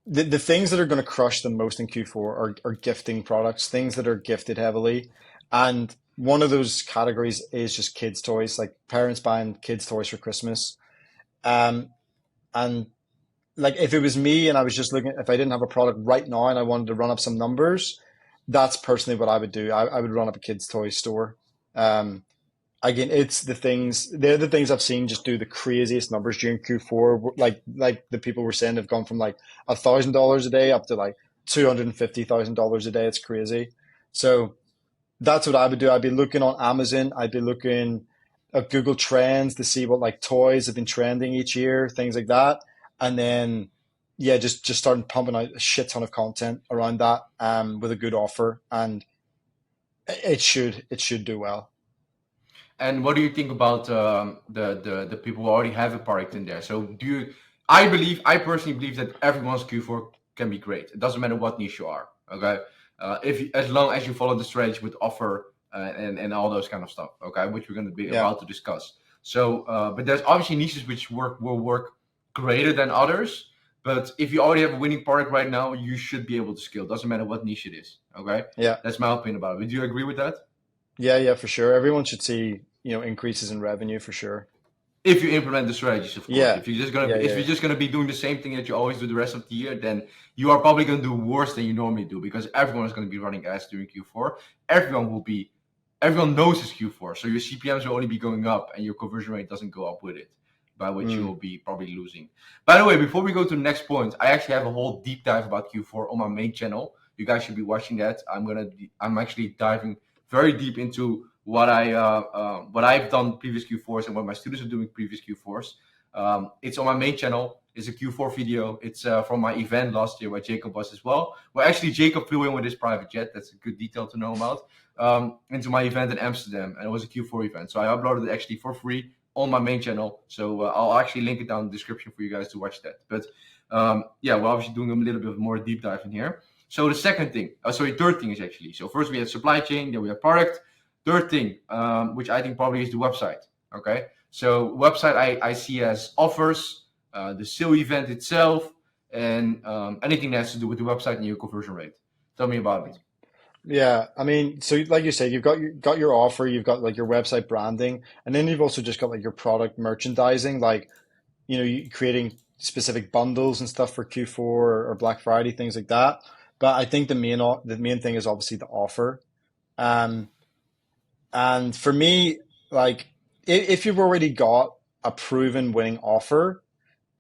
the things that are going to crush the most in Q4 are gifting products, things that are gifted heavily, and one of those categories is just kids' toys, like parents buying kids' toys for Christmas. Um, and like if it was me and I was just looking, if I didn't have a product right now and I wanted to run up some numbers, that's personally what I would do. I would run up a kids' toy store. Um, Again, they're the things I've seen just do the craziest numbers during Q4. Like the people were saying have gone from like $1,000 a day up to like $250,000 a day. It's crazy. So that's what I would do. I'd be looking on Amazon. I'd be looking at Google Trends to see what like toys have been trending each year, things like that. And then yeah, just starting pumping out a shit ton of content around that with a good offer, and it should do well. And what do you think about the people who already have a product in there? So do you? I personally believe that everyone's Q4 can be great. It doesn't matter what niche you are. Okay, as long as you follow the strategy with offer and all those kind of stuff. Okay, which we're going to be Yeah. about to discuss. So, but there's obviously niches which will work greater than others. But if you already have a winning product right now, you should be able to scale. Doesn't matter what niche it is. Okay, Yeah. that's my opinion about it. Do you agree with that? Yeah, yeah, for sure. Everyone should see, increases in revenue for sure. If you implement the strategies, of course. Yeah. If you're just gonna Yeah, be, if yeah, you're yeah. just gonna be doing the same thing that you always do the rest of the year, then you are probably gonna do worse than you normally do because everyone is gonna be running ads during Q4. Everyone will be, everyone knows it's Q4, so your CPMS will only be going up and your conversion rate doesn't go up with it, by which you Mm. will be probably losing. By the way, before we go to the next point, I actually have a whole deep dive about Q4 on my main channel. You guys should be watching that. I'm actually diving very deep into what I've done previous Q4s and what my students are doing previous Q4s. It's on my main channel. It's a Q4 video. It's from my event last year where Jacob was as well. Well, actually, Jacob flew in with his private jet. That's a good detail to know about. Into my event in Amsterdam, and it was a Q4 event. So I uploaded it actually for free on my main channel. So I'll actually link it down in the description for you guys to watch that. But yeah, we're obviously doing a little bit more deep dive in here. So the second thing, third thing is actually, so first we had supply chain, then we have product. Third thing, which I think probably is the website. Okay, so website I see as offers, the sale event itself, and anything that has to do with the website and your conversion rate. Tell me about it. Yeah, I mean, so like you said, you've got your offer, you've got like your website branding, and then you've also just got like your product merchandising, like you creating specific bundles and stuff for Q4 or Black Friday, things like that. But I think the main thing is obviously the offer. Um, And for me, like if you've already got a proven winning offer,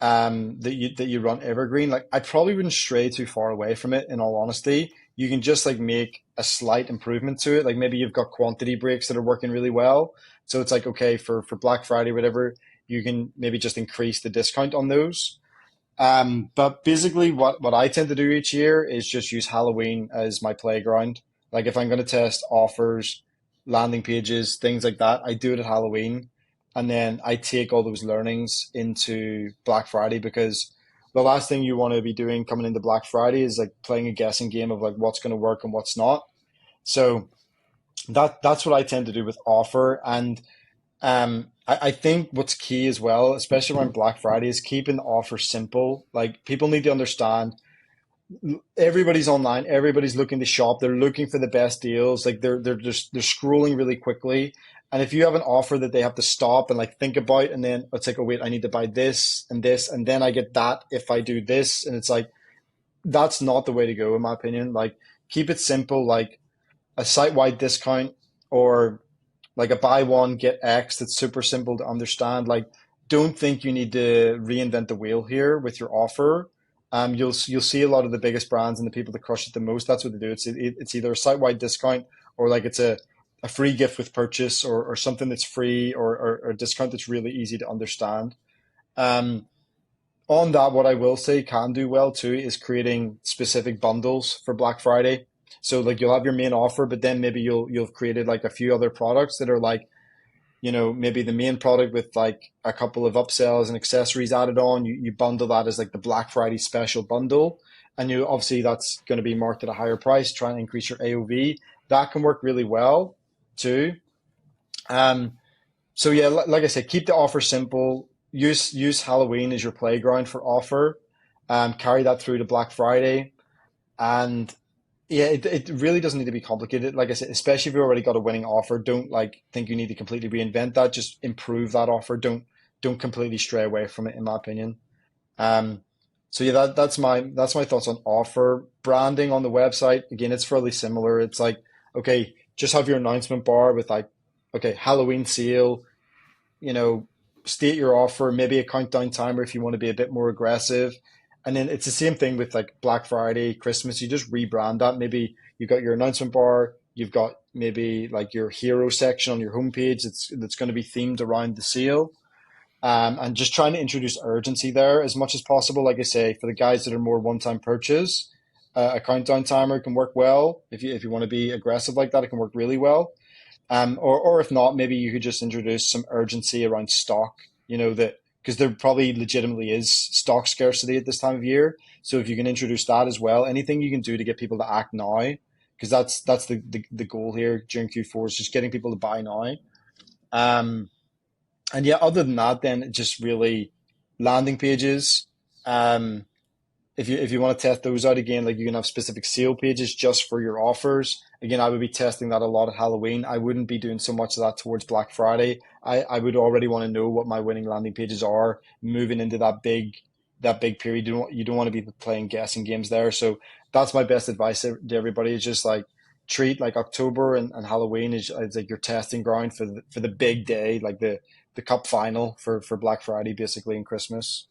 that you run evergreen, like I probably wouldn't stray too far away from it. In all honesty, you can just like make a slight improvement to it. Like maybe you've got quantity breaks that are working really well, so it's like okay for Black Friday, whatever, you can maybe just increase the discount on those. But basically, what I tend to do each year is just use Halloween as my playground. Like if I'm going to test offers, landing pages, things like that, I do it at Halloween, and then I take all those learnings into Black Friday, because the last thing you want to be doing coming into Black Friday is like playing a guessing game of like what's going to work and what's not. So that's what I tend to do with offer. And I think what's key as well, especially around Black Friday, is keeping the offer simple. Like people need to understand everybody's online, everybody's looking to shop, they're looking for the best deals. Like they're scrolling really quickly. And if you have an offer that they have to stop and like think about, and then it's like, oh wait, I need to buy this, and then I get that if I do this, and it's like that's not the way to go in my opinion. Like keep it simple, like a site-wide discount or like a buy one get X that's super simple to understand. Like don't think you need to reinvent the wheel here with your offer. You'll see a lot of the biggest brands and the people that crush it the most. That's what they do. It's either a site-wide discount or like it's a free gift with purchase or something that's free or a discount that's really easy to understand. Um, on that, what I will say can do well too is creating specific bundles for Black Friday. So like you'll have your main offer, but then maybe you'll have created like a few other products that are like, maybe the main product with like a couple of upsells and accessories added on. You bundle that as like the Black Friday special bundle. And you obviously that's going to be marked at a higher price, trying to increase your AOV. That can work really well too. Um, so yeah, like I said, keep the offer simple. Use Halloween as your playground for offer. Carry that through to Black Friday, and yeah, it really doesn't need to be complicated. Like I said, especially if you already got a winning offer, don't like think you need to completely reinvent that. Just improve that offer. Don't completely stray away from it, in my opinion. Um, so yeah, that's my thoughts on offer branding on the website. Again, it's fairly similar. It's like okay, just have your announcement bar with like okay, Halloween sale, you know, state your offer, maybe a countdown timer if you want to be a bit more aggressive. And then it's the same thing with like Black Friday, Christmas. You just rebrand that. Maybe you got your announcement bar, you've got maybe like your hero section on your homepage that's going to be themed around the sale. And just trying to introduce urgency there as much as possible. Like I say, for the guys that are more one-time purchase, a countdown timer can work well. If you want to be aggressive like that, it can work really well. Or if not, maybe you could just introduce some urgency around stock, that because there probably legitimately is stock scarcity at this time of year. So if you can introduce that as well, anything you can do to get people to act now, because that's the goal here during Q4 is just getting people to buy now. Um, and yeah, other than that, then just really landing pages. Um, if you want to test those out again, like you can have specific sale pages just for your offers. Again, I would be testing that a lot at Halloween. I wouldn't be doing so much of that towards Black Friday. I would already want to know what my winning landing pages are moving into that big period. You don't want to be playing guessing games there. So that's my best advice to everybody is just like treat like October and Halloween is like your testing ground for the big day, like the cup final for Black Friday basically and Christmas.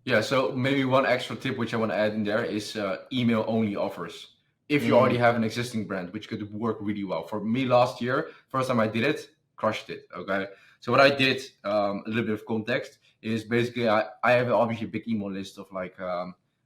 Yeah, so maybe one extra tip which I want to add in there is email only offers. If you already Mm, have an existing brand, which could work really well. For me last year, first time I did it, crushed it. Okay. So what I did, a little bit of context, is basically I have obviously a big email list of like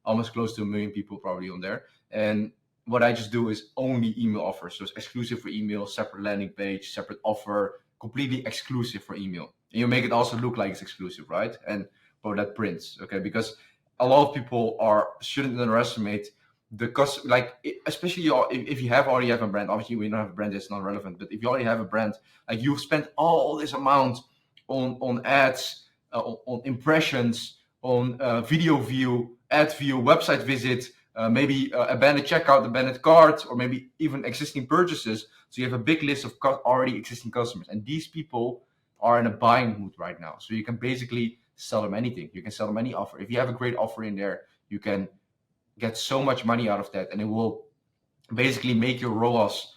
almost close to 1 million people probably on there. And what I just do is only email offers. So it's exclusive for email, separate landing page, separate offer, completely exclusive for email. And you make it also look like it's exclusive, right? And for that prints, okay? Because a lot of people shouldn't underestimate the cost, like especially if you already have a brand. Obviously, we don't have a brand, it's not relevant. But if you already have a brand, like you've spent all this amount on ads, on impressions, on video view, ad view, website visit, maybe a banded checkout, a banded cart, or maybe even existing purchases. So you have a big list of already existing customers, and these people are in a buying mood right now. So you can basically sell them anything. You can sell them any offer. If you have a great offer in there, you can get so much money out of that, and it will basically make your ROAS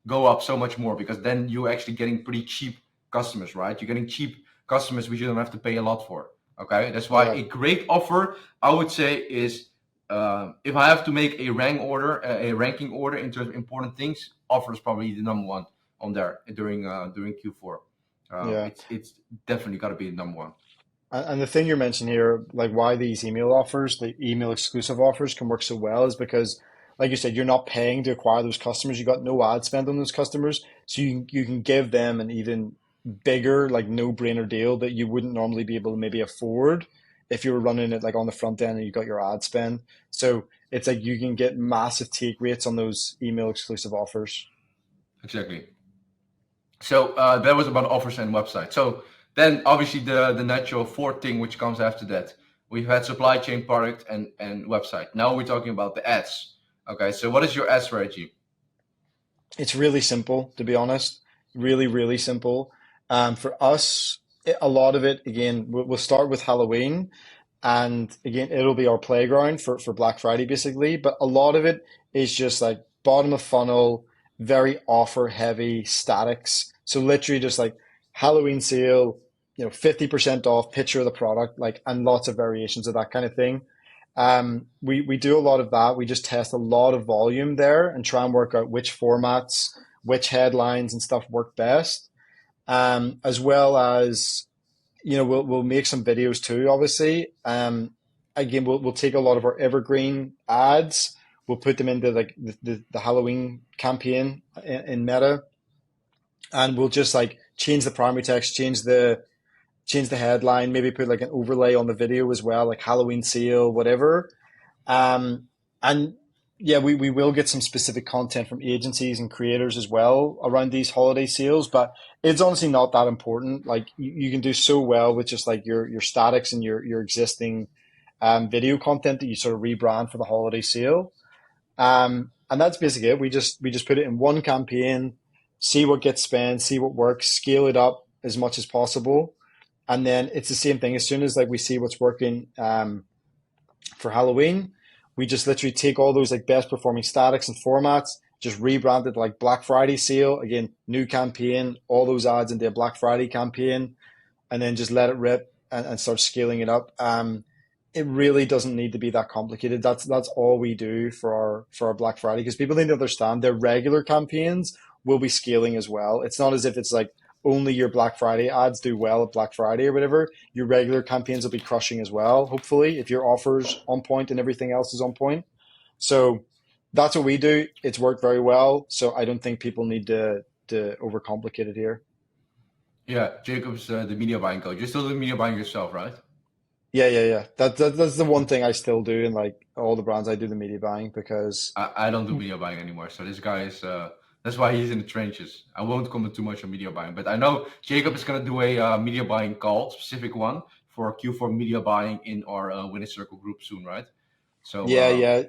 go up so much more because then you're actually getting pretty cheap customers, right? You're getting cheap customers which you don't have to pay a lot for. Okay, that's why yeah. a great offer I would say is if I have to make a ranking order in terms of important things, offer is probably the number one on there during Q4. Yeah. It's definitely got to be the number one. And the thing you're mentioning here, like why these email offers, the email exclusive offers can work so well is because, like you said, you're not paying to acquire those customers. You got no ad spend on those customers. So you can give them an even bigger, like no-brainer deal that you wouldn't normally be able to maybe afford if you were running it like on the front end and you got your ad spend. So it's like you can get massive take rates on those email exclusive offers. Exactly. So that was about offers and website. So then obviously the natural fourth thing which comes after that, we've had supply chain, product, and website. Now we're talking about the ads. Okay, so what is your ad strategy? It's really simple, to be honest. really, really simple. For us, a lot of it, again, we'll start with Halloween. And again, it'll be our playground for Black Friday, basically. But a lot of it is just like bottom of funnel, very offer heavy statics. So literally just like Halloween sale, 50% off, picture of the product, like, and lots of variations of that kind of thing. We do a lot of that. We just test a lot of volume there and try and work out which formats, which headlines and stuff work best. As well as, we'll make some videos too, obviously. Again, we'll take a lot of our evergreen ads. We'll put them into like the Halloween campaign in Meta, and we'll just like change the primary text, change the headline, maybe put like an overlay on the video as well, like Halloween sale, whatever. And yeah, we will get some specific content from agencies and creators as well around these holiday sales, but it's honestly not that important. Like you can do so well with just like your statics and your existing video content that you sort of rebrand for the holiday sale. And that's basically it. We just put it in one campaign, see what gets spent, see what works, scale it up as much as possible. And then it's the same thing. As soon as like we see what's working for Halloween, we just literally take all those like best performing statics and formats, just rebrand it like Black Friday sale. Again, new campaign, all those ads into a Black Friday campaign, and then just let it rip and start scaling it up. It really doesn't need to be that complicated. That's all we do for our Black Friday, because people need to understand their regular campaigns will be scaling as well. It's not as if it's like only your Black Friday ads do well at Black Friday or whatever. Your regular campaigns will be crushing as well, hopefully, if your offers on point and everything else is on point. So that's what we do. It's worked very well. So I don't think people need to overcomplicate it here. Yeah, Jacob's the media buying coach. You're still doing media buying yourself, right? Yeah. That's the one thing I still do in like all the brands I do the media buying because I don't do media buying anymore. So this guy is that's why he's in the trenches. I won't comment too much on media buying, but I know Jacob is gonna do a media buying call, specific one for Q4 media buying in our Winning Circle group soon, right? So yeah.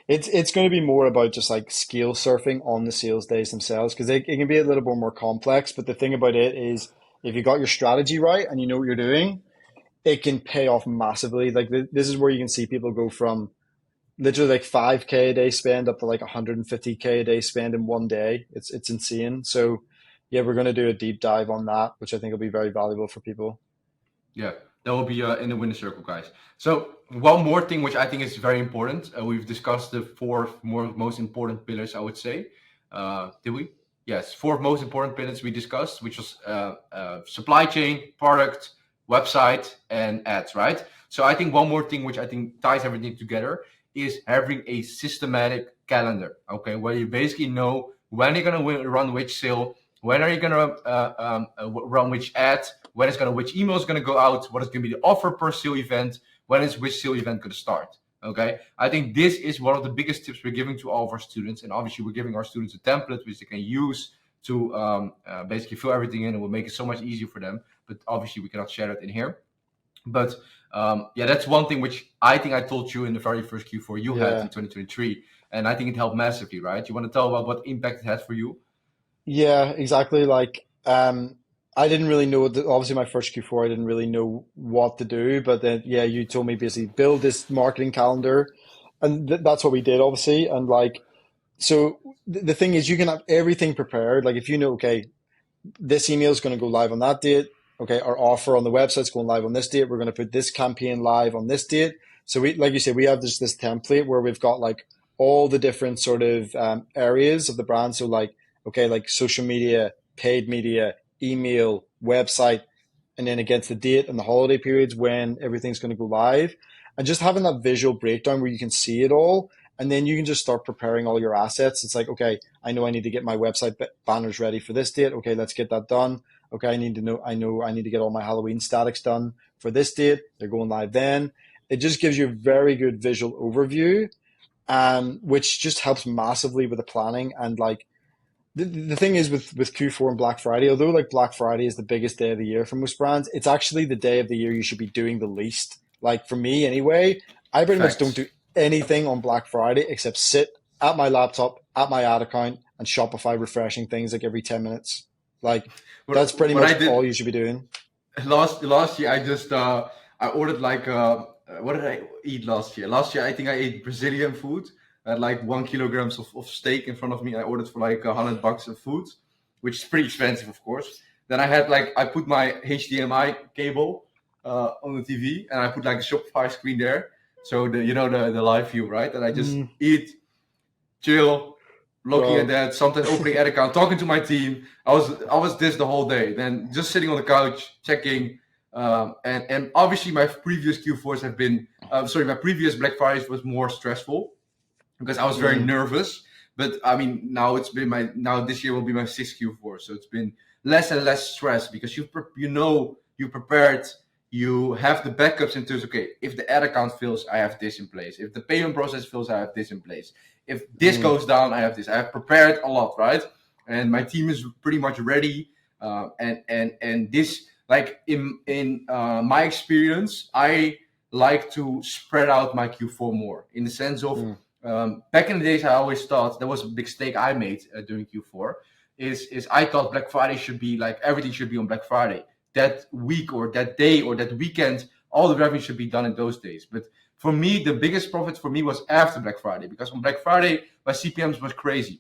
It's going to be more about just like scale surfing on the sales days themselves because it can be a little bit more complex. But the thing about it is, if you got your strategy right and you know what you're doing, it can pay off massively. Like this is where you can see people go from literally like 5K a day spend up to like 150K a day spend in one day. It's insane. So yeah, we're going to do a deep dive on that, which I think will be very valuable for people. yeah, that will be in the Winner Circle, guys. So one more thing, which I think is very important. We've discussed the four most important pillars, I would say. Did we? Yes, four most important pillars we discussed, which was supply chain, product, website, and ads, right? So I think one more thing, which I think ties everything together, is having a systematic calendar. Okay, where you basically know when you're gonna run which sale, when are you gonna run which ad, when is which email is gonna go out, what is gonna be the offer per sale event, when is which sale event gonna start. Okay, I think this is one of the biggest tips we're giving to all of our students, and obviously we're giving our students a template which they can use to basically fill everything in, and will make it so much easier for them. But obviously we cannot share that in here. But yeah, that's one thing which I think I told you in the very first Q4 you had in Yeah. 2023, and I think it helped massively, right? You want to tell about what impact it had for you? Yeah, exactly. Like, I didn't really know obviously my first Q4, I didn't really know what to do, but then, yeah, you told me basically build this marketing calendar and that's what we did, obviously. And like, so the thing is you can have everything prepared. Like if you know, okay, this email is going to go live on that date. Okay, our offer on the website is going live on this date. We're going to put this campaign live on this date. So we, like you said, we have this template where we've got like all the different sort of areas of the brand. So like, okay, like social media, paid media, email, website, and then against the date and the holiday periods when everything's going to go live, and just having that visual breakdown where you can see it all, and then you can just start preparing all your assets. It's like, okay, I know I need to get my website banners ready for this date. Okay, let's get that done. Okay, I know I need to get all my Halloween statics done for this date. They're going live then. It just gives you a very good visual overview, which just helps massively with the planning. And like the thing is with Q4 and Black Friday, although like Black Friday is the biggest day of the year for most brands, it's actually the day of the year you should be doing the least. Like for me anyway, I pretty much don't Facts. do anything on Black Friday except sit at my laptop, at my ad account, and Shopify refreshing things like every 10 minutes. Like that's pretty What I much did all you should be doing. last year, I just I ordered like what did I eat last year? Last year, I think I ate Brazilian food. I had like 1 kilograms of steak in front of me. I ordered for like $100 of food, which is pretty expensive, of course. Then I had like I put my HDMI cable on the TV, and I put like a Shopify screen there, so the live view, right? And I just Mm, eat, chill, looking at bro. that, sometimes opening ad account, talking to my team. I was this the whole day. Then just sitting on the couch, checking. And obviously my previous Q4s have been sorry, my previous Black Fridays was more stressful because I was very Mm, nervous. But I mean, now this year will be my sixth Q4, so it's been less and less stress because you prepared, you have the backups in terms. Okay, if the ad account fails, I have this in place. If the payment process fails, I have this in place. If this mm, goes down, I have this. I have prepared a lot, right? And my team is pretty much ready. And this, like in my experience, I like to spread out my Q4 more in the sense of mm, back in the days, I always thought that was a big mistake I made during Q4. Is I thought Black Friday should be like everything should be on Black Friday that week or that day or that weekend. All the revenue should be done in those days. But for me, the biggest profit for me was after Black Friday because on Black Friday my CPMs was crazy.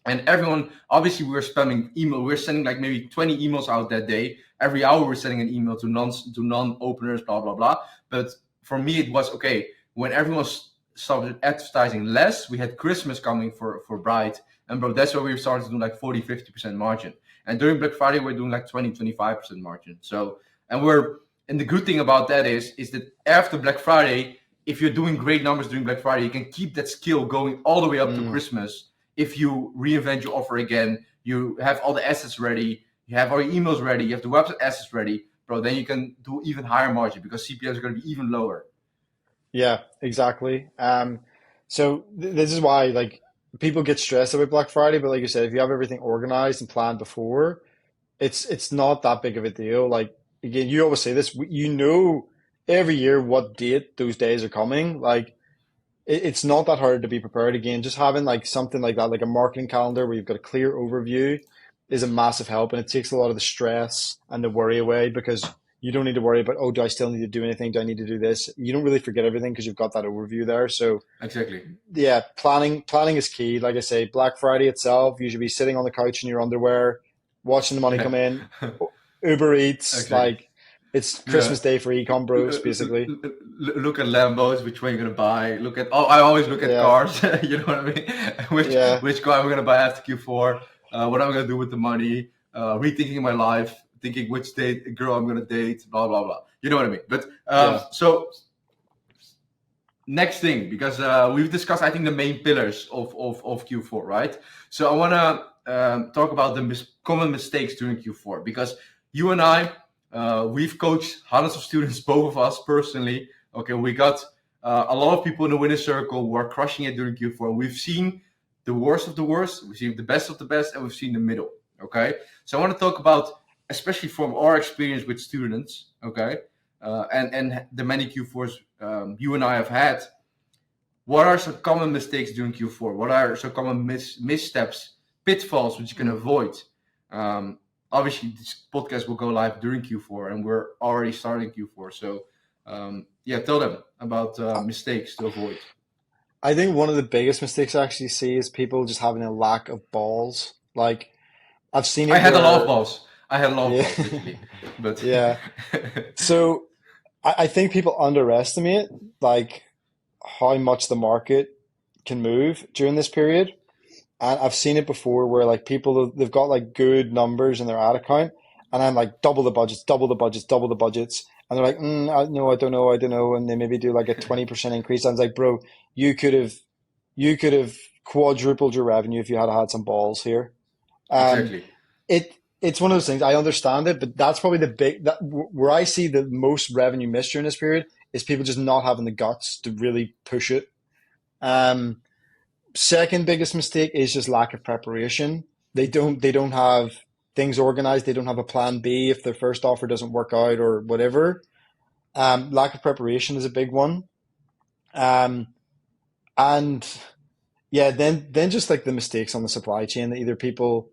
And everyone, obviously, we were spamming email. We were sending like maybe 20 emails out that day. Every hour, we're sending an email to non openers, blah blah blah. But for me, it was okay when everyone started advertising less. We had Christmas coming for Bright, and bro, that's where we started to do like 40-50% margin. And during Black Friday, we're doing like 20-25% margin. So, and the good thing about that is that after Black Friday, if you're doing great numbers during Black Friday, you can keep that skill going all the way up to mm. Christmas. If you reinvent your offer again, you have all the assets ready, you have all your emails ready, you have the website assets ready, bro, then you can do even higher margin because CPMs are going to be even lower. Yeah, exactly. So this is why like people get stressed about Black Friday, but like you said, if you have everything organized and planned before, it's not that big of a deal. Like again, you always say this, you know every year what date those days are coming. Like it's not that hard to be prepared. Again, just having like something like that, like a marketing calendar where you've got a clear overview is a massive help, and it takes a lot of the stress and the worry away because you don't need to worry about, oh, do I still need to do anything? Do I need to do this? You don't really forget everything because you've got that overview there. So Exactly. yeah, planning is key. Like I say, Black Friday itself, you should be sitting on the couch in your underwear, watching the money come Yeah. in. Uber Eats, Exactly. like it's Yeah. Christmas Day for ecom bros, basically. Look at Lambos, which one you're gonna buy. I always look at Yeah, cars. You know what I mean? which yeah, which car I'm gonna buy after Q4? What I'm gonna do with the money? Rethinking my life, thinking which date girl I'm gonna date. Blah blah blah. You know what I mean? But yeah. so next thing, because we've discussed, I think, the main pillars of Q4, right? So I want to talk about the common mistakes during Q4, because you and I, we've coached hundreds of students, both of us personally. Okay, we got a lot of people in the winner circle who are crushing it during Q4. We've seen the worst of the worst, we've seen the best of the best, and we've seen the middle. Okay, so I want to talk about, especially from our experience with students, okay, and the many Q4s you and I have had. What are some common mistakes during Q4? What are some common missteps, pitfalls which you can avoid? Obviously, this podcast will go live during Q4, and we're already starting Q4. So, yeah, tell them about mistakes to avoid. I think one of the biggest mistakes I actually see is people just having a lack of balls. Like I've seen I it had a lot of where, balls. I had a lot of yeah, balls, literally. But yeah. So I think people underestimate like how much the market can move during this period. And I've seen it before where like people they've got like good numbers in their ad account, and I'm like double the budgets, double the budgets, double the budgets, and they're like, no, I don't know, and they maybe do like a 20% increase. I was like, bro, you could have you could have quadrupled your revenue if you had had some balls here. Um, exactly. it's one of those things. I understand it, but that's probably the big that where I see the most revenue missed during this period is people just not having the guts to really push it. Um, Second biggest mistake is just lack of preparation. They don't have things organized. They don't have a plan B if their first offer doesn't work out or whatever. Lack of preparation is a big one. Um, and yeah, then just like the mistakes on the supply chain that either people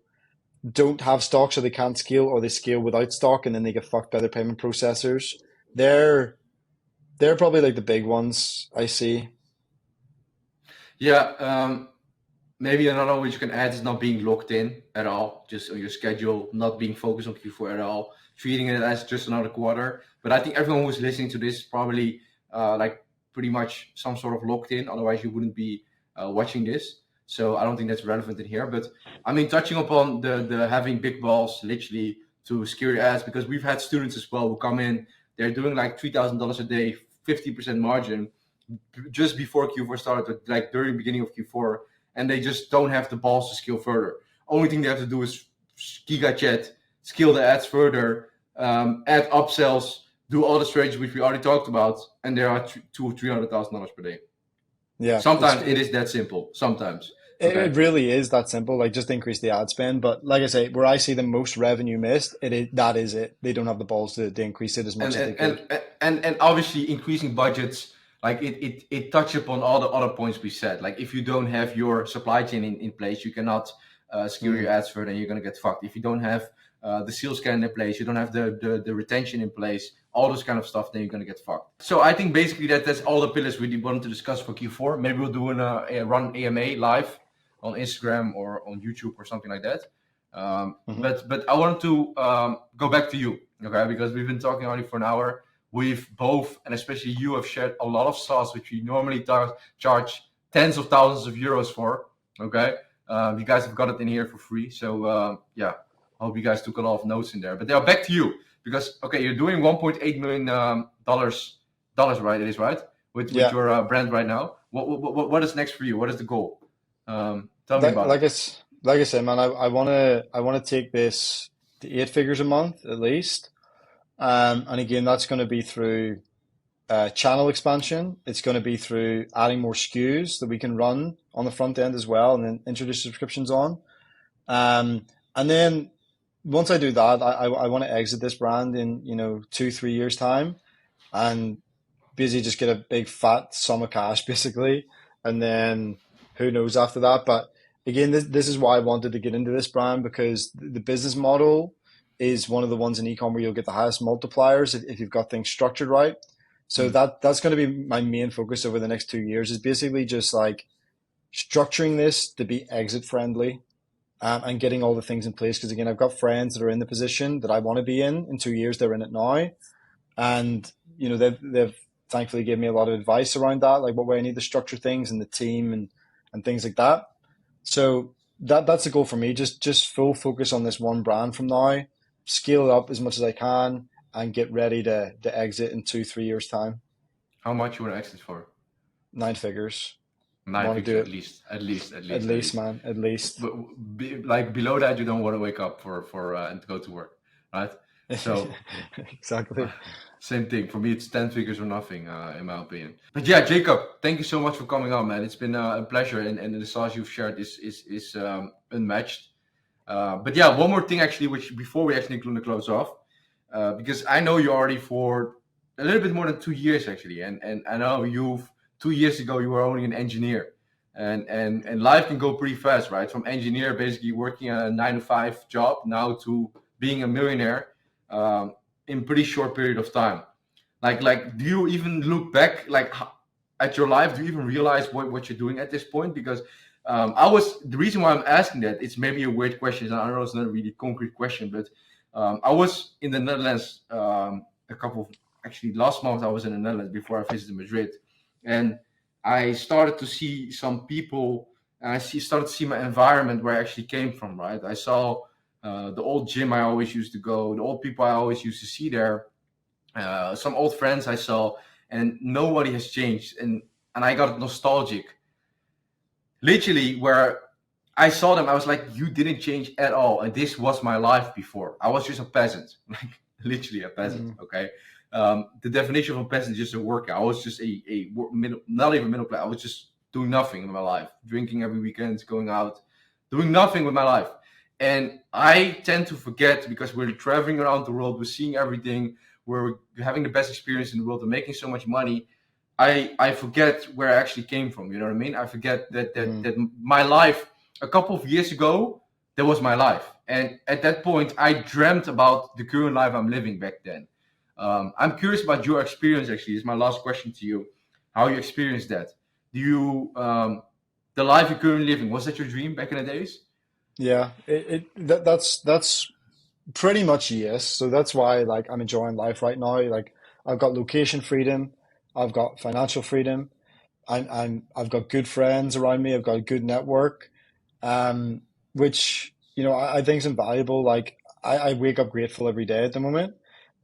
don't have stock so they can't scale, or they scale without stock and then they get fucked by their payment processors. They're they're probably like the big ones I see. Yeah, maybe another which you can add is not being locked in at all, just on your schedule, not being focused on Q4 at all, treating it as just another quarter. But I think everyone who's listening to this probably like pretty much some sort of locked in. Otherwise, you wouldn't be watching this. So I don't think that's relevant in here. But I mean, touching upon the having big balls, literally to scare your ass, because we've had students as well who come in, they're doing like $3,000 a day, 50% margin just before Q4 started, like during the beginning of Q4, and they just don't have the balls to scale further. Only thing they have to do is giga chat, scale the ads further, add upsells, do all the strategies which we already talked about, and there are two or $300,000 per day. Yeah, Sometimes it is that simple. Sometimes, okay. it really is that simple. Like just increase the ad spend. But like I say, where I see the most revenue missed, that is it. They don't have the balls to increase it as much and as they could. and obviously increasing budgets, like it touch upon all the other points we said. Like if you don't have your supply chain in place, you cannot scale your ads further, and you're gonna get fucked. If you don't have the sales scan in place, you don't have the retention in place, all this kind of stuff, then you're gonna get fucked. So I think basically that's all the pillars we wanted to discuss for Q4. Maybe we'll do a run AMA live on Instagram or on YouTube or something like that. But I wanted to go back to you, okay? Because we've been talking already for an hour. We've both, and especially you, have shared a lot of sauce which we normally charge tens of thousands of euros for, okay? You guys have got it in here for free. So yeah, I hope you guys took a lot of notes in there. But now back to you, because okay, you're doing $1.8 million dollars, right? It is right with your brand right now. What is next for you? What is the goal? Tell me about it. Like I said, man, I wanna take this to 8 figures a month at least. And again, that's going to be through channel expansion. It's going to be through adding more SKUs that we can run on the front end as well, and then introduce subscriptions on. And then once I do that, I want to exit this brand in 2-3 years time, and basically just get a big fat sum of cash basically, and then who knows after that. But again, this is why I wanted to get into this brand, because the business model is one of the ones in ecom where you'll get the highest multipliers if you've got things structured right. So that's going to be my main focus over the next 2 years, is basically just like structuring this to be exit friendly, and getting all the things in place. Because again, I've got friends that are in the position that I want to be in 2 years. They're in it now, and they've thankfully given me a lot of advice around that, like what way I need to structure things and the team and things like that. So that's the goal for me. Just full focus on this one brand from now, scale it up as much as I can, and get ready to exit in 2-3 years time. How much you want to exit for? 9 figures. 9 figures at least, man, at least. But like below that, you don't want to wake up for and to go to work, right? So exactly. Same thing for me. It's 10 figures or nothing, in my opinion. But yeah, Jacob, thank you so much for coming on, man. It's been a pleasure, and the sauce you've shared is unmatched. But yeah, one more thing actually, which before we actually close off, because I know you already for a little bit more than 2 years actually, and I know 2 years ago you were only an engineer, and life can go pretty fast, right? From engineer basically working a 9-to-5 job now to being a millionaire in pretty short period of time. Like do you even look back at your life? Do you even realize what you're doing at this point? Because the reason why I'm asking that, it's maybe a weird question, and I know it's not a really concrete question, but I was in the Netherlands last month I was in the Netherlands before I visited Madrid, and I started to see some people, and I started to see my environment where I actually came from, right? I saw the old gym I always used to go, the old people I always used to see there, some old friends I saw, and nobody has changed, and I got nostalgic. Literally, where I saw them, I was like, you didn't change at all. And this was my life before. I was just a peasant, like literally a peasant, okay? The definition of a peasant is just a worker. I was just not even middle class. I was just doing nothing in my life, drinking every weekend, going out, doing nothing with my life. And I tend to forget, because we're traveling around the world, we're seeing everything, we're having the best experience in the world, and making so much money. I forget where I actually came from. You know what I mean? I forget that my life a couple of years ago, that was my life. And at that point, I dreamt about the current life I'm living back then. I'm curious about your experience. Actually, is my last question to you. How you experienced that? Do you the life you're currently living, was that your dream back in the days? Yeah, that's pretty much yes. So that's why like I'm enjoying life right now. Like I've got location freedom, I've got financial freedom, I've got good friends around me, I've got a good network, um, which I think is invaluable. Like I wake up grateful every day at the moment,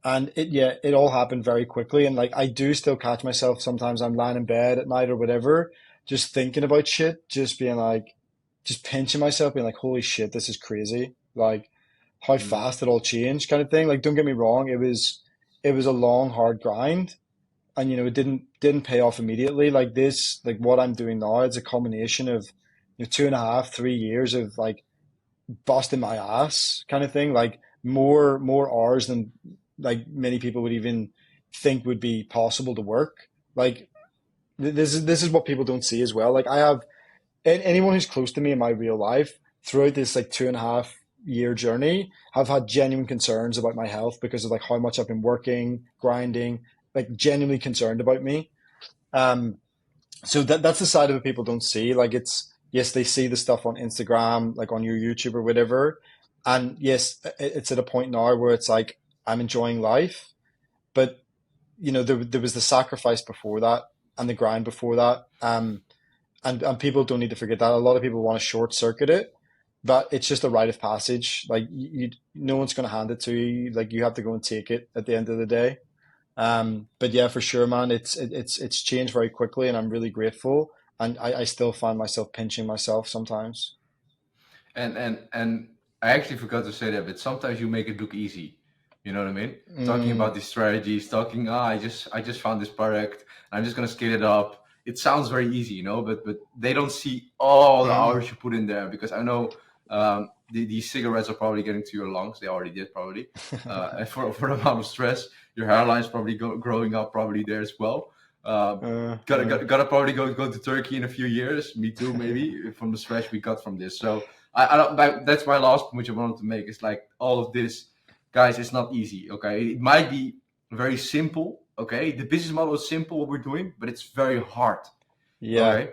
and it all happened very quickly. And like I do still catch myself sometimes. I'm lying in bed at night or whatever, just thinking about shit, just being like, just pinching myself, being like, holy shit, this is crazy. Like how Mm. fast it all changed, kind of thing. Like don't get me wrong, it was a long, hard grind, and it didn't pay off immediately. Like this, like what I'm doing now, it's a combination of 2.5, 3 years of like busting my ass kind of thing, like more hours than like many people would even think would be possible to work. Like this is what people don't see as well. Like I have anyone who's close to me in my real life throughout this like 2.5 year journey have had genuine concerns about my health because of like how much I've been working, grinding, like genuinely concerned about me. Um, so that's the side of it people don't see. Like it's yes, they see the stuff on Instagram, like on your YouTube or whatever, and yes, it's at a point now where it's like I'm enjoying life, but there was the sacrifice before that and the grind before that. And people don't need to forget that. A lot of people want to short circuit it, but it's just a rite of passage. Like no one's going to hand it to you. Like you have to go and take it at the end of the day. But yeah, for sure, man, it's changed very quickly, and I'm really grateful. And I still find myself pinching myself sometimes. And I actually forgot to say that, but sometimes you make it look easy. You know what I mean? Talking Mm, about these strategies, talking, I just found this product, I'm just gonna scale it up. It sounds very easy, but they don't see all the mm. hours you put in there, because I know these cigarettes are probably getting to your lungs. They already did probably. And for the amount of stress, your hairline's probably growing up probably there as well. Um, uh, gotta, uh, gotta gotta probably go to Turkey in a few years. Me too, maybe, from the stress we got from this. So I don't. That's my last point which I wanted to make. It's like all of this, guys. It's not easy. Okay, it might be very simple. Okay, the business model is simple what we're doing, but it's very hard. yeah. Okay.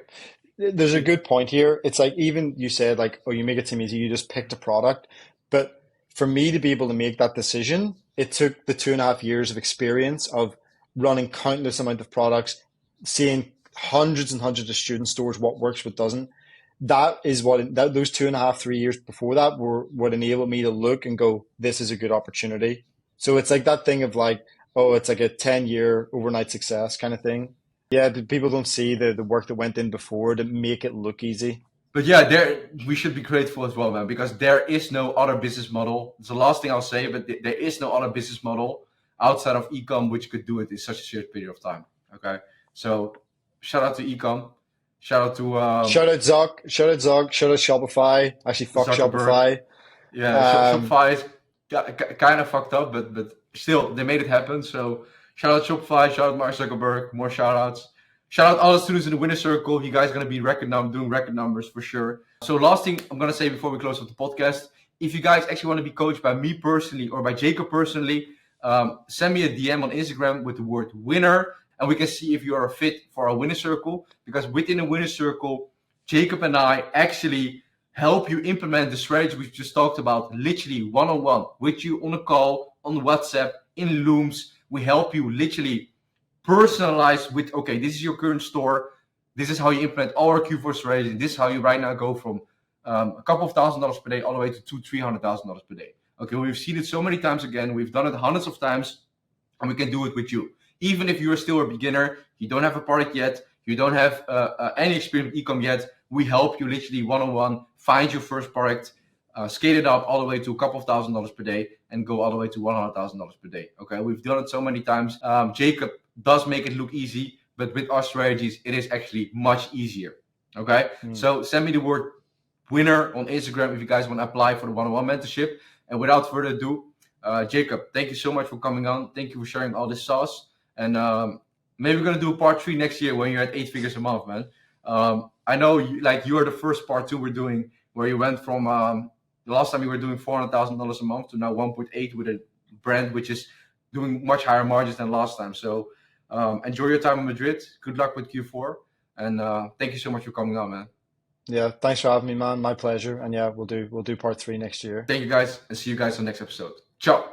There's a It, good point here. It's like even you said like, oh, you make it seem easy, you just picked a product. But for me to be able to make that decision, it took the 2.5 years of experience of running countless amount of products, seeing hundreds and hundreds of student stores, what works, what doesn't. That is those 2.5, 3 years before that were what enabled me to look and go, this is a good opportunity. So it's like that thing of like, oh, it's like a 10-year overnight success kind of thing. Yeah, people don't see the work that went in before to make it look easy. but yeah, there we should be grateful as well, man, because there is no other business model. It's the last thing I'll say, but there is no other business model outside of ecom which could do it in such a short period of time. Okay, so shout out to ecom, shout out to Shout out Zuck, shout out Zuck, shout out Shopify. Actually, fuck Zuckerberg. Shopify. Yeah, Um, Shopify is kind of fucked up, but still they made it happen. So shout out Shopify, shout out Mark Zuckerberg, more shout outs. Shout out all the students in the winner circle. You guys are gonna be doing record numbers for sure. So last thing I'm gonna say before we close up the podcast, if you guys actually want to be coached by me personally or by Jacob personally, send me a DM on Instagram with the word winner, and we can see if you are a fit for our winner circle. Because within the winner circle, Jacob and I actually help you implement the strategy we just talked about, literally one-on-one with you on a call, on WhatsApp, in Looms. We help you literally personalize with, okay, this is your current store. This is how you implement our Q4 strategy. This is how you right now go from a couple of $1,000s per day all the way to $200,000-$300,000 per day. Okay, we've seen it so many times again. We've done it hundreds of times, and we can do it with you. Even if you're still a beginner, you don't have a product yet, you don't have any experience with ecom yet, we help you literally one-on-one find your first product, scale it up all the way to a couple of $1,000s per day, and go all the way to $100,000 per day. Okay, we've done it so many times. Jacob does make it look easy, but with our strategies, it is actually much easier. Okay, hmm. so send me the word winner on Instagram if you guys want to apply for the one-on-one mentorship. And without further ado, Jacob, thank you so much for coming on. Thank you for sharing all this sauce. And maybe we're gonna do a part 3 next year when you're at 8 figures a month, man. I know you are the first part 2 we're doing where you went from the last time you were doing $400,000 a month to now 1.8 with a brand which is doing much higher margins than last time. So enjoy your time in Madrid. Good luck with Q4. And thank you so much for coming on, man. Yeah, thanks for having me, man. My pleasure. And yeah, we'll do part three next year. Thank you guys, and see you guys on the next episode. Ciao.